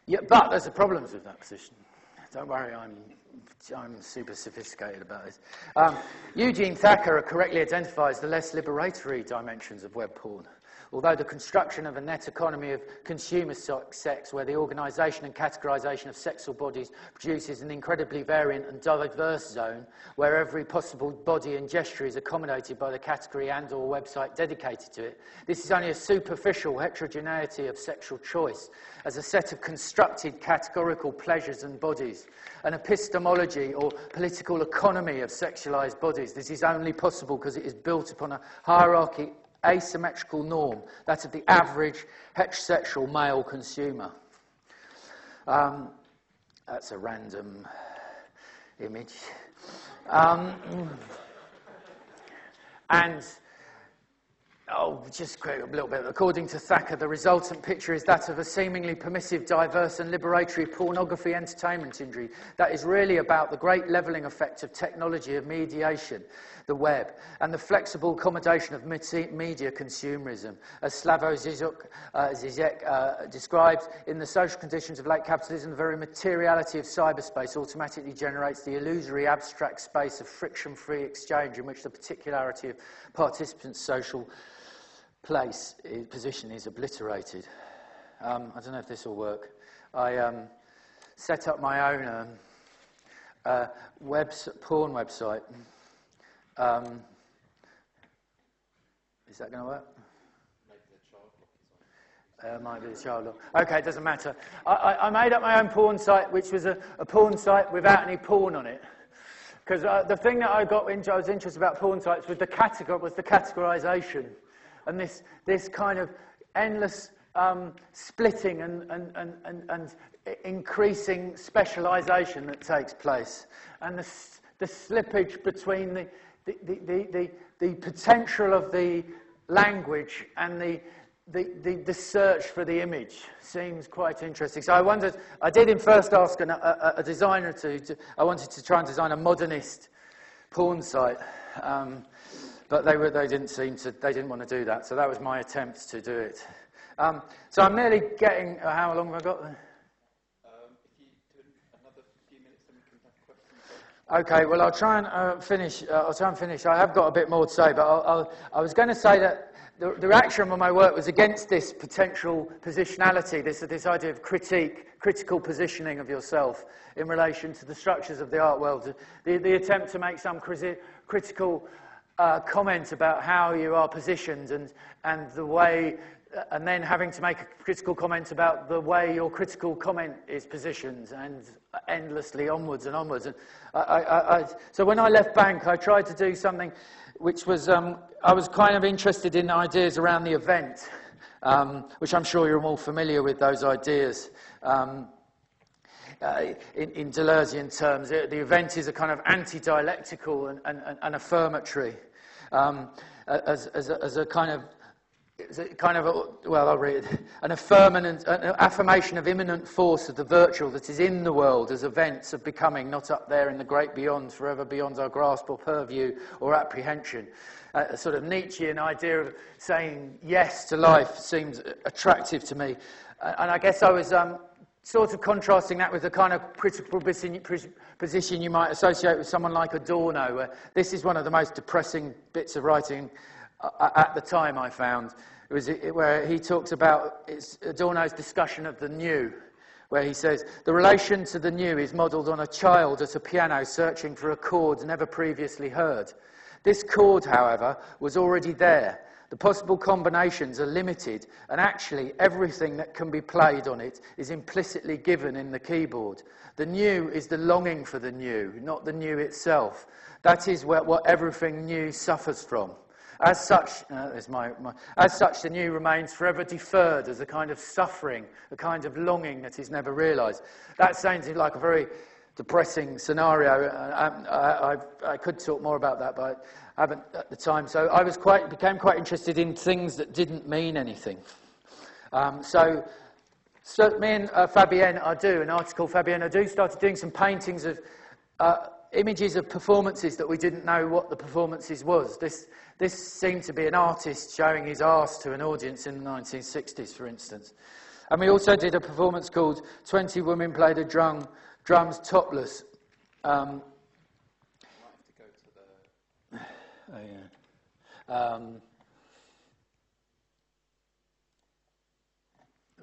Yeah, but there's problems with that position. Don't worry, I'm super sophisticated about this. Eugene Thacker correctly identifies the less liberatory dimensions of web porn. Although the construction of a net economy of consumer sex, where the organisation and categorisation of sexual bodies produces an incredibly variant and diverse zone, where every possible body and gesture is accommodated by the category and or website dedicated to it, this is only a superficial heterogeneity of sexual choice, as a set of constructed categorical pleasures and bodies, an epistemology or political economy of sexualised bodies. This is only possible because it is built upon a hierarchy asymmetrical norm, that of the average heterosexual male consumer. That's a random image. Just a little bit. According to Thacker, the resultant picture is that of a seemingly permissive, diverse and liberatory pornography entertainment industry that is really about the great levelling effect of technology of mediation, the web, and the flexible accommodation of media consumerism, as Slavoj Zizek describes in The Social Conditions of Late Capitalism. The very materiality of cyberspace automatically generates the illusory abstract space of friction-free exchange in which the particularity of participants' social position is obliterated. I don't know if this will work. I set up my own porn website. Is that going to work? No. Might be the child lock. Okay, it doesn't matter. I made up my own porn site, which was a porn site without any porn on it. Because the thing that I was interested about porn sites was the categorization, and this kind of endless splitting and increasing specialization that takes place, and the slippage between the potential of the language and the search for the image seems quite interesting. So I wondered, I did in first ask a designer I wanted to try and design a modernist porn site, but they didn't want to do that. So that was my attempt to do it. So I'm nearly getting, how long have I got there? If you do another few minutes, then we can have questions. Okay, well, I'll try and finish. I have got a bit more to say, but I was going to say that the reaction of my work was against this potential positionality, this idea of critical positioning of yourself in relation to the structures of the art world, the attempt to make some critical comment about how you are positioned and the way, and then having to make a critical comment about the way your critical comment is positioned, and endlessly onwards and onwards. And so when I left bank, I tried to do something which was, I was kind of interested in ideas around the event, which I'm sure you're all familiar with those ideas. In Deleuzian terms, the event is a kind of anti-dialectical and affirmatory, as a kind of, well, I'll read it. An affirmation of immanent force of the virtual that is in the world as events of becoming, not up there in the great beyond, forever beyond our grasp or purview or apprehension. A sort of Nietzschean idea of saying yes to life seems attractive to me. And I guess I was sort of contrasting that with the kind of critical position you might associate with someone like Adorno, where this is one of the most depressing bits of writing at the time, I found. It was where he talks about Adorno's discussion of the new, where he says, the relation to the new is modelled on a child at a piano searching for a chord never previously heard. This chord, however, was already there. The possible combinations are limited, and actually everything that can be played on it is implicitly given in the keyboard. The new is the longing for the new, not the new itself. That is what everything new suffers from. As such, the new remains forever deferred as a kind of suffering, a kind of longing that is never realised. That sounds like a very depressing scenario. I could talk more about that, but I haven't at the time. So I became quite interested in things that didn't mean anything. So me and Fabienne Ardou, an artist called Fabienne Ardou, started doing some paintings of images of performances that we didn't know what the performances was. This seemed to be an artist showing his arse to an audience in the 1960s, for instance. And we also did a performance called 20 Women Played a Drums Topless. Might have to go to the... Oh, yeah.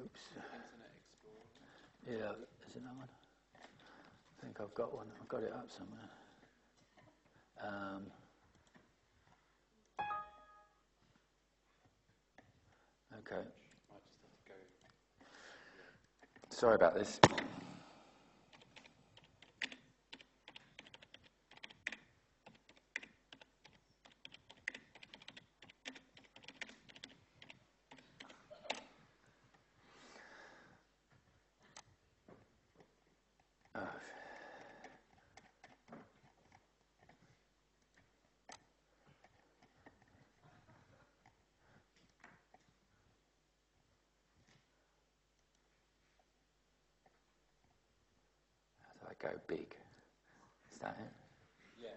Oops. Internet Explorer. Yeah, is it that one? I think I've got one. I've got it up somewhere. Okay. Might just have to go... Sorry about this. Go big. Is that it? Yeah,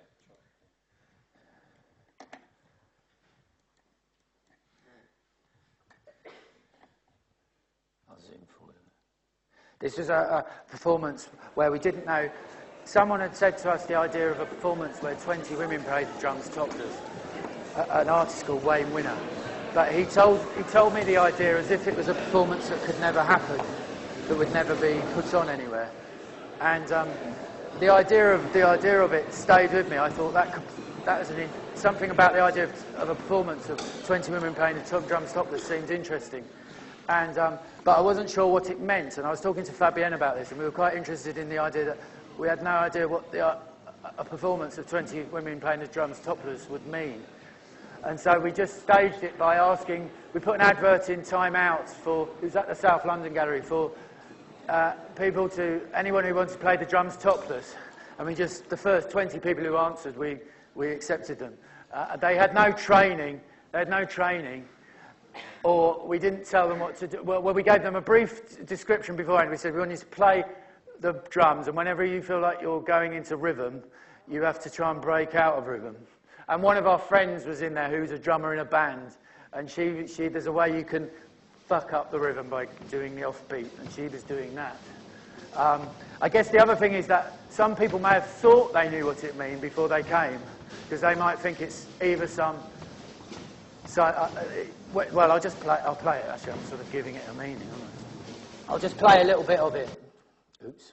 I'll zoom forward. This was a performance where we didn't know. Someone had said to us the idea of a performance where 20 women played the drums topless. An artist called Wayne Winner. But he told me the idea as if it was a performance that could never happen, that would never be put on anywhere. And the idea of it stayed with me. I thought that was something about the idea of a performance of 20 women playing the drums topless seemed interesting. But I wasn't sure what it meant, and I was talking to Fabienne about this, and we were quite interested in the idea that we had no idea what a performance of 20 women playing the drums topless would mean. And so we just staged it by asking, we put an advert in Time Out for, it was at the South London Gallery, for anyone who wanted to play the drums topless. And the first 20 people who answered, we accepted them. They had no training, or we didn't tell them what to do. Well, we gave them a brief description beforehand. We said, we want you to play the drums, and whenever you feel like you're going into rhythm, you have to try and break out of rhythm. And one of our friends was in there who's a drummer in a band, and there's a way you can fuck up the rhythm by doing the offbeat, and she was doing that. I guess the other thing is that some people may have thought they knew what it meant before they came, because they might think it's either well, I'll play it. Actually, I'm sort of giving it a meaning, aren't I? I'll just play a little bit of it. Oops.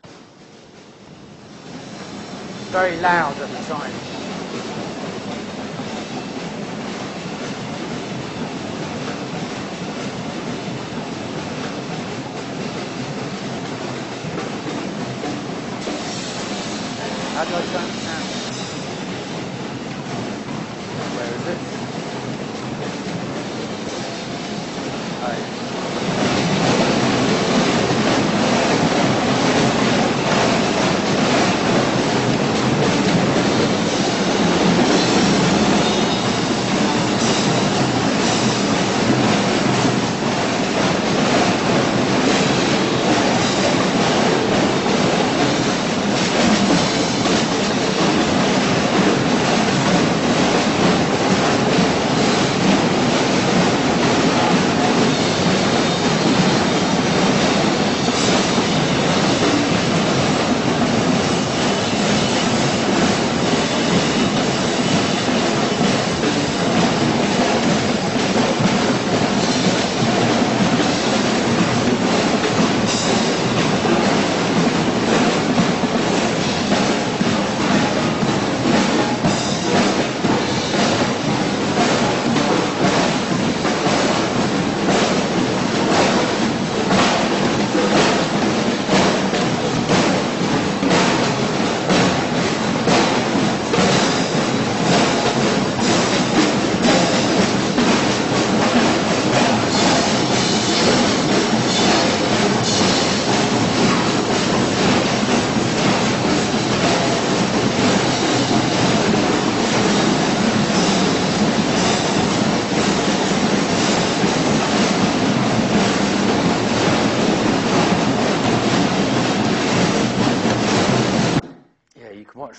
Very loud at the time. How do I turn it down? Where is it?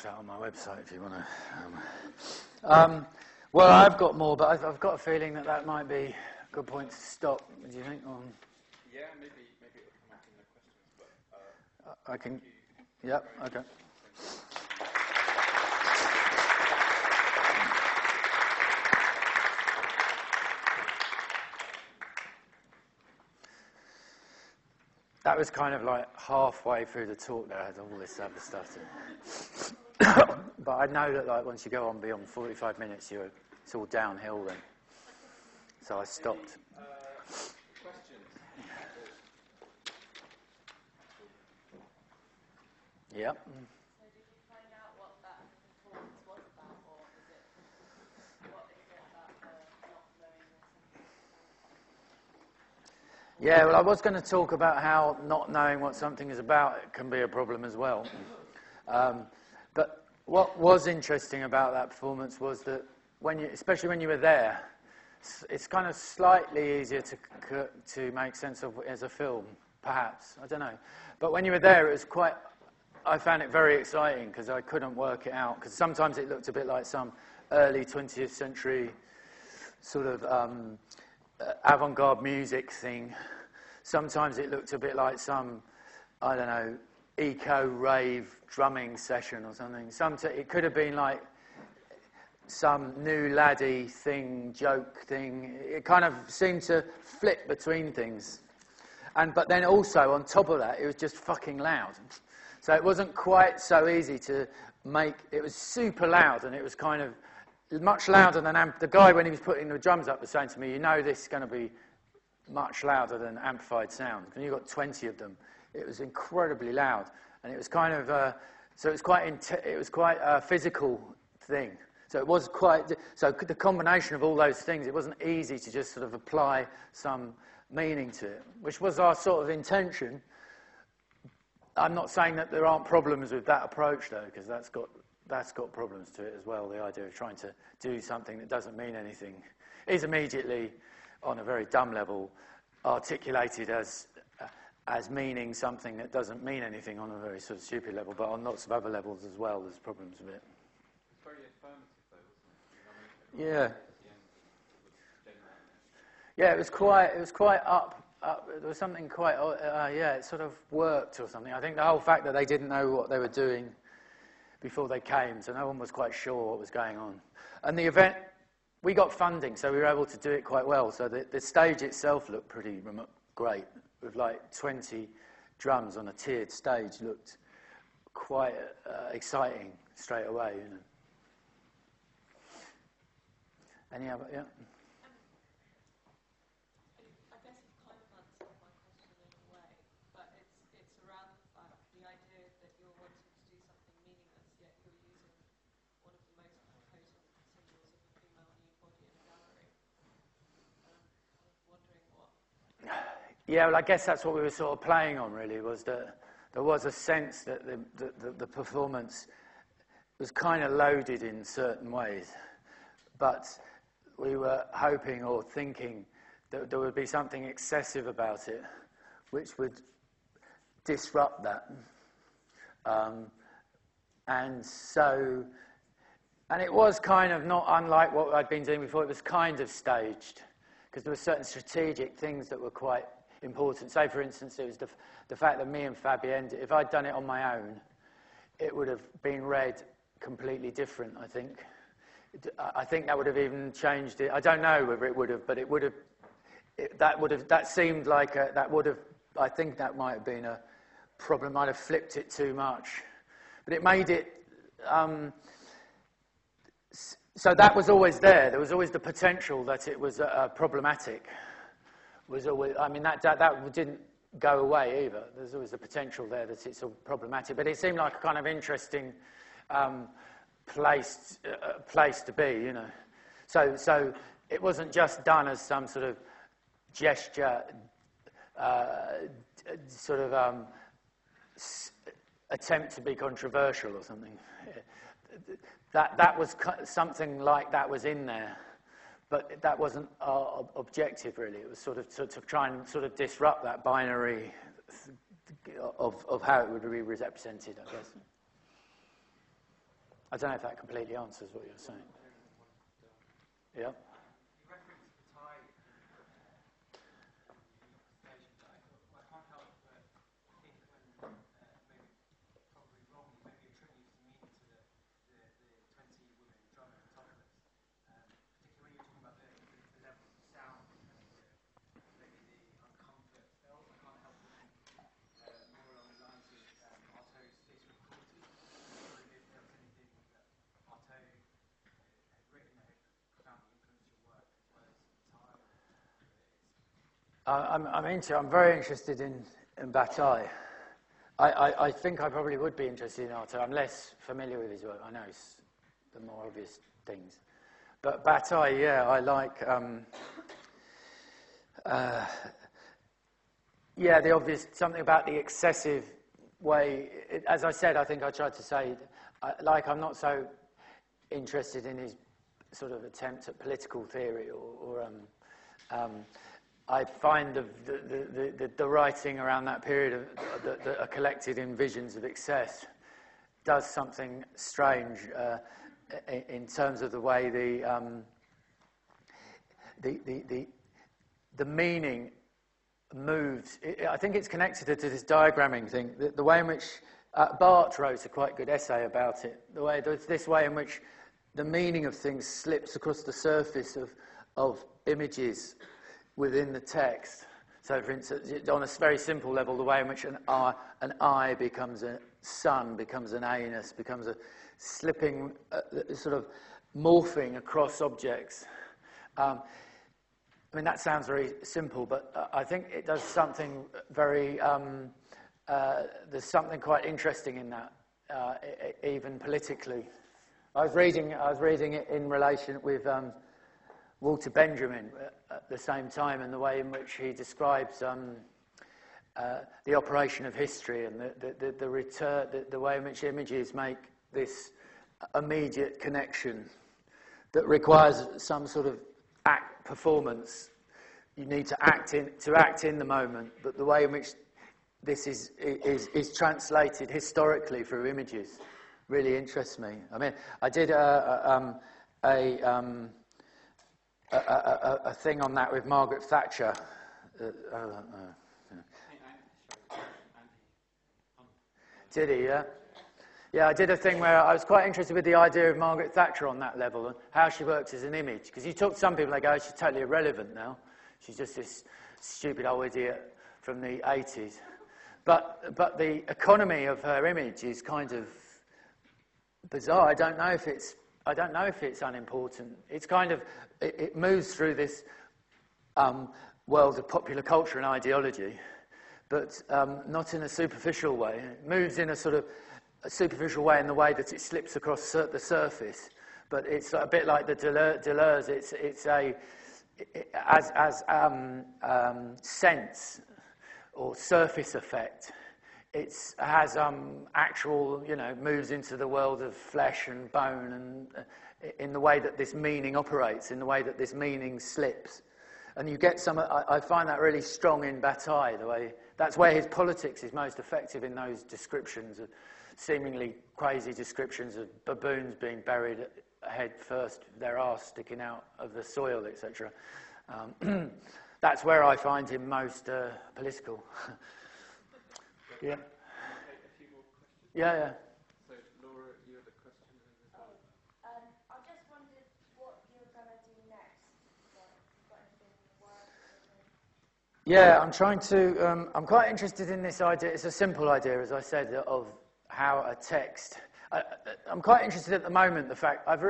That on my website if you want to. Well, I've got more, but I've got a feeling that might be a good point to stop. Do you think? Yeah, maybe it'll come up in the questions, but I can. Yep. Okay. That was kind of like halfway through the talk there. I had all this other stuff to. But I know that like once you go on beyond 45 minutes, it's all downhill then. So I stopped. Questions? Yep. So did you find out what that performance was about, or what is it about not knowing or something? Yeah, well, I was going to talk about how not knowing what something is about can be a problem as well. But what was interesting about that performance was that especially when you were there, it's kind of slightly easier to make sense of as a film, perhaps. I don't know. But when you were there, I found it very exciting because I couldn't work it out. Because sometimes it looked a bit like some early 20th century sort of avant-garde music thing. Sometimes it looked a bit like some, I don't know, eco-rave drumming session or something. It could have been like some new laddie thing, joke thing. It kind of seemed to flip between things. But then also, on top of that, it was just fucking loud. So it wasn't quite so easy to make. It was super loud, and it was kind of much louder than the guy when he was putting the drums up was saying to me, "You know, this is going to be much louder than amplified sound. When you got 20 of them, it was incredibly loud, and it was kind of so it was quite a physical thing. So it was quite. So the combination of all those things, it wasn't easy to just sort of apply some meaning to it, which was our sort of intention. I'm not saying that there aren't problems with that approach, though, because that's got problems to it as well. The idea of trying to do something that doesn't mean anything is immediately, on a very dumb level, articulated as meaning something that doesn't mean anything on a very sort of stupid level, but on lots of other levels as well, there's problems with it. It's very affirmative, though, wasn't it? Yeah. Yeah, it was quite up. There was something quite, it sort of worked or something. I think the whole fact that they didn't know what they were doing before they came, so no one was quite sure what was going on. And the event, we got funding, so we were able to do it quite well. So the stage itself looked pretty great, with like 20 drums on a tiered stage. Looked quite exciting straight away, you know. Any other, yeah? I guess you've kind of answered my question in a way, but it's around the idea that you're wanting to do something meaningless, yet you're using one of the most potent symbols of a female nude body in a gallery. I'm wondering what... Yeah, well, I guess that's what we were sort of playing on, really, was that there was a sense that the performance was kind of loaded in certain ways, but we were hoping or thinking that there would be something excessive about it, which would disrupt that. And it was kind of not unlike what I'd been doing before. It was kind of staged, because there were certain strategic things that were quite important. Say, for instance, it was the fact that me and Fabienne, if I'd done it on my own, it would have been read completely different, I think. I think that would have even changed it. I don't know whether it would have, but it would have. That seemed like that would have. I think that might have been a problem. Might have flipped it too much, but it made it. So that was always there. There was always the potential that it was problematic. Was always. I mean, that didn't go away either. There's always the potential there that it's problematic. But it seemed like a kind of interesting. Place to be, you know. So it wasn't just done as some sort of gesture, attempt to be controversial or something. That was something like that was in there, but that wasn't our objective really. It was sort of try and sort of disrupt that binary of how it would be represented, I guess. I don't know if that completely answers what you're saying. Yeah? You referenced the tie presentation, but I can't help but think when, maybe probably wrongly, maybe attribute some meaning to the 20 women drumming on top of us. Particularly when you're talking about the levels of sound and maybe the uncomfort felt. I can't help but think more along the lines of Artaud's theatre of cruelty. If there was anything that Artaud had written that had profoundly influenced your work, as well as the I'm very interested in Bataille. I think I probably would be interested in Artaud. I'm less familiar with his work. I know it's the more obvious things. But Bataille, yeah, I like... the obvious... Something about the excessive way... as I said, I think I tried to say... I'm not so interested in his sort of attempt at political theory I find the writing around that period that are collected in visions of excess does something strange in terms of the way the meaning moves. I think it's connected to this diagramming thing, the way in which Barthes wrote a quite good essay about it. There's this way in which the meaning of things slips across the surface of images within the text. So, for instance, on a very simple level, the way in which an eye becomes a sun, becomes an anus, becomes a slipping, sort of morphing across objects. I mean, that sounds very simple, but I think it does something very, there's something quite interesting in that, even politically. I was reading it in relation with Walter Benjamin at the same time, and the way in which he describes the operation of history and the return, the way in which images make this immediate connection that requires some sort of performance. You need to act in the moment, but the way in which this is translated historically through images really interests me. I mean, I did a thing on that with Margaret Thatcher. Did he? Yeah. Yeah, I did a thing where I was quite interested with the idea of Margaret Thatcher on that level and how she works as an image. Because you talk to some people, they go, she's totally irrelevant now. She's just this stupid old idiot from the 80s. But the economy of her image is kind of bizarre. I don't know if it's unimportant. It's kind of, it moves through this world of popular culture and ideology, but not in a superficial way. It moves in a sort of a superficial way in the way that it slips across the surface, but it's a bit like the Deleuze. It's sense or surface effect. It has actual, moves into the world of flesh and bone, and in the way that this meaning operates, in the way that this meaning slips. And you get I find that really strong in Bataille, that's where his politics is most effective, in those descriptions of seemingly crazy descriptions of baboons being buried head first, their arse sticking out of the soil, etc. That's where I find him most political. Yeah. A few more questions. Yeah. So, Laura, you had a question. I just wondered what you're going to do next. Got anything in the works? Yeah, I'm trying to. I'm quite interested in this idea. It's a simple idea, as I said, of how a text. I'm quite interested at the moment. The fact I've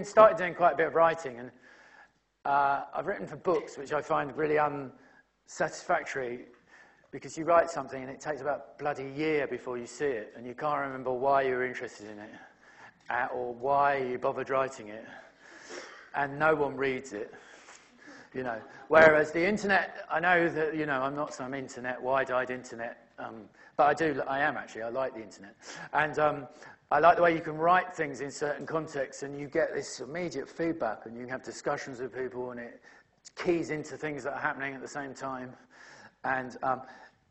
started doing quite a bit of writing, and I've written for books, which I find really unsatisfactory, because you write something and it takes about bloody a year before you see it, and you can't remember why you were interested in it, or why you bothered writing it, and no one reads it. Whereas the internet, I know that, I'm not some internet, wide-eyed internet, but I am actually, I like the internet. And I like the way you can write things in certain contexts and you get this immediate feedback and you can have discussions with people and it keys into things that are happening at the same time. And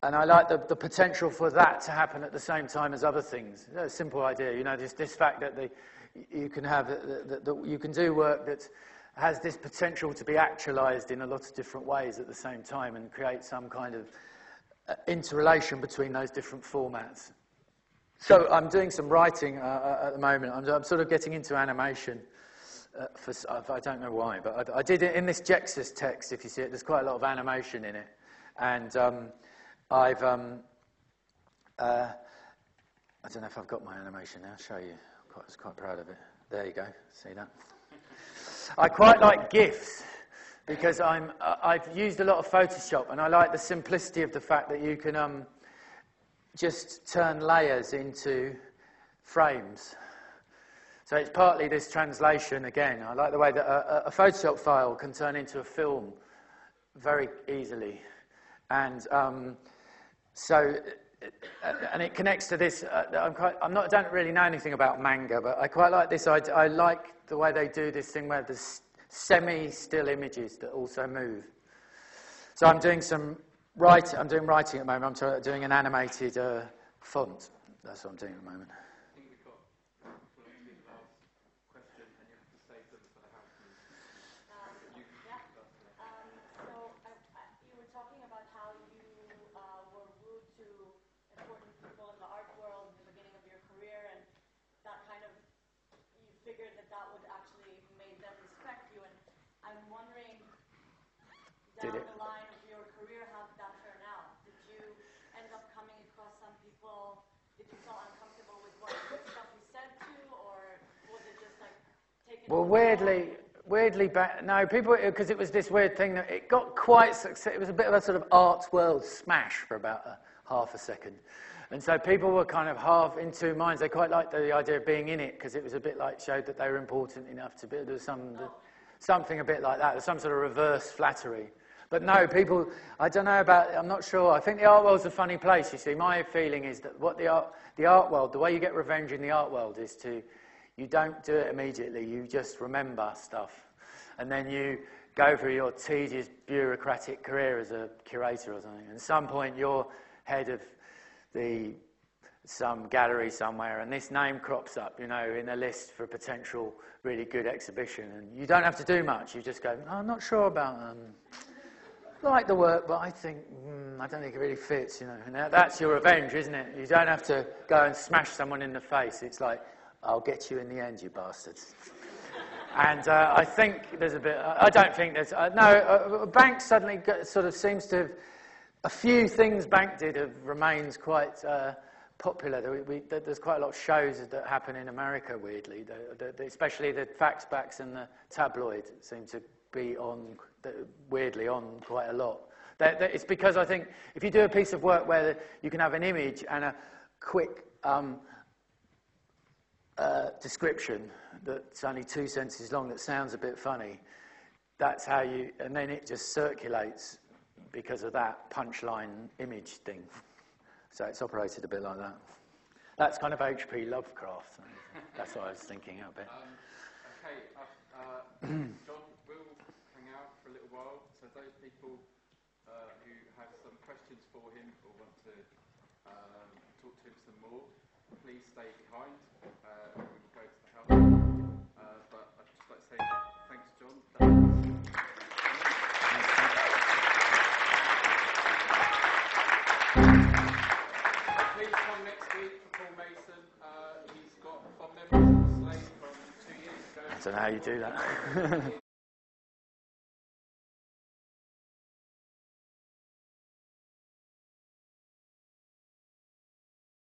I like the potential for that to happen at the same time as other things. It's a simple idea, this fact that you can have, that you can do work that has this potential to be actualized in a lot of different ways at the same time and create some kind of interrelation between those different formats. So I'm doing some writing at the moment. I'm sort of getting into animation. I don't know why, but I did it in this Exes text. If you see it, there's quite a lot of animation in it, and I don't know if I've got my animation now. I'll show you. I was quite proud of it. There you go. See that? I quite like GIFs because I've used a lot of Photoshop, and I like the simplicity of the fact that you can just turn layers into frames. So it's partly this translation again. I like the way that a Photoshop file can turn into a film very easily, and and it connects to this. I don't really know anything about manga, but I quite like this. I like the way they do this thing where there's semi-still images that also move. So I'm doing some writing. I'm doing writing at the moment. I'm doing an animated font. That's what I'm doing at the moment. I think we've got the last question, and you have to save them for the house move. So you were talking about how you were rude to important people in the art world in the beginning of your career, and that kind of, you figured that would actually make them respect you. And I'm wondering, down the line of your career, how did that turn out? Did you end up coming across some people? Did you feel uncomfortable with what stuff you said to, or was it just like taken? Well, weirdly, weirdly back. No, people, because it was this weird thing that it got quite success. It was a bit of a sort of art world smash for about half a second. And so people were kind of half in two minds. They quite liked the idea of being in it because it was a bit like, showed that they were important enough to be. There was something a bit like that. There's some sort of reverse flattery. But no, people, I don't know about, I'm not sure. I think the art world's a funny place, you see. My feeling is that what the art world, the way you get revenge in the art world is you don't do it immediately. You just remember stuff. And then you go through your tedious bureaucratic career as a curator or something. At some point, you're head of some gallery somewhere, and this name crops up, in a list for a potential really good exhibition, and you don't have to do much. You just go, I'm not sure about like the work, but I think I don't think it really fits, And that's your revenge, isn't it? You don't have to go and smash someone in the face. It's like, I'll get you in the end, you bastards. And I think there's a bit. I don't think there's Bank suddenly sort of seems to have. A few things Bank did remains quite popular. There's quite a lot of shows that happen in America, weirdly. Especially the faxbacks and the tabloid seem to be weirdly on quite a lot. It's because I think if you do a piece of work where you can have an image and a quick description that's only 2 sentences long that sounds a bit funny, that's how and then it just circulates because of that punchline image thing. So it's operated a bit like that. That's kind of H.P. Lovecraft. That's what I was thinking a bit. Okay, John will hang out for a little while. So those people who have some questions for him or want to talk to him some more, please stay behind. We will go to the house. But I'd just like to say thanks, John. Please come next week for Paul Mason. He's got fond memories of Slade from 2 years ago. I don't know how you do that.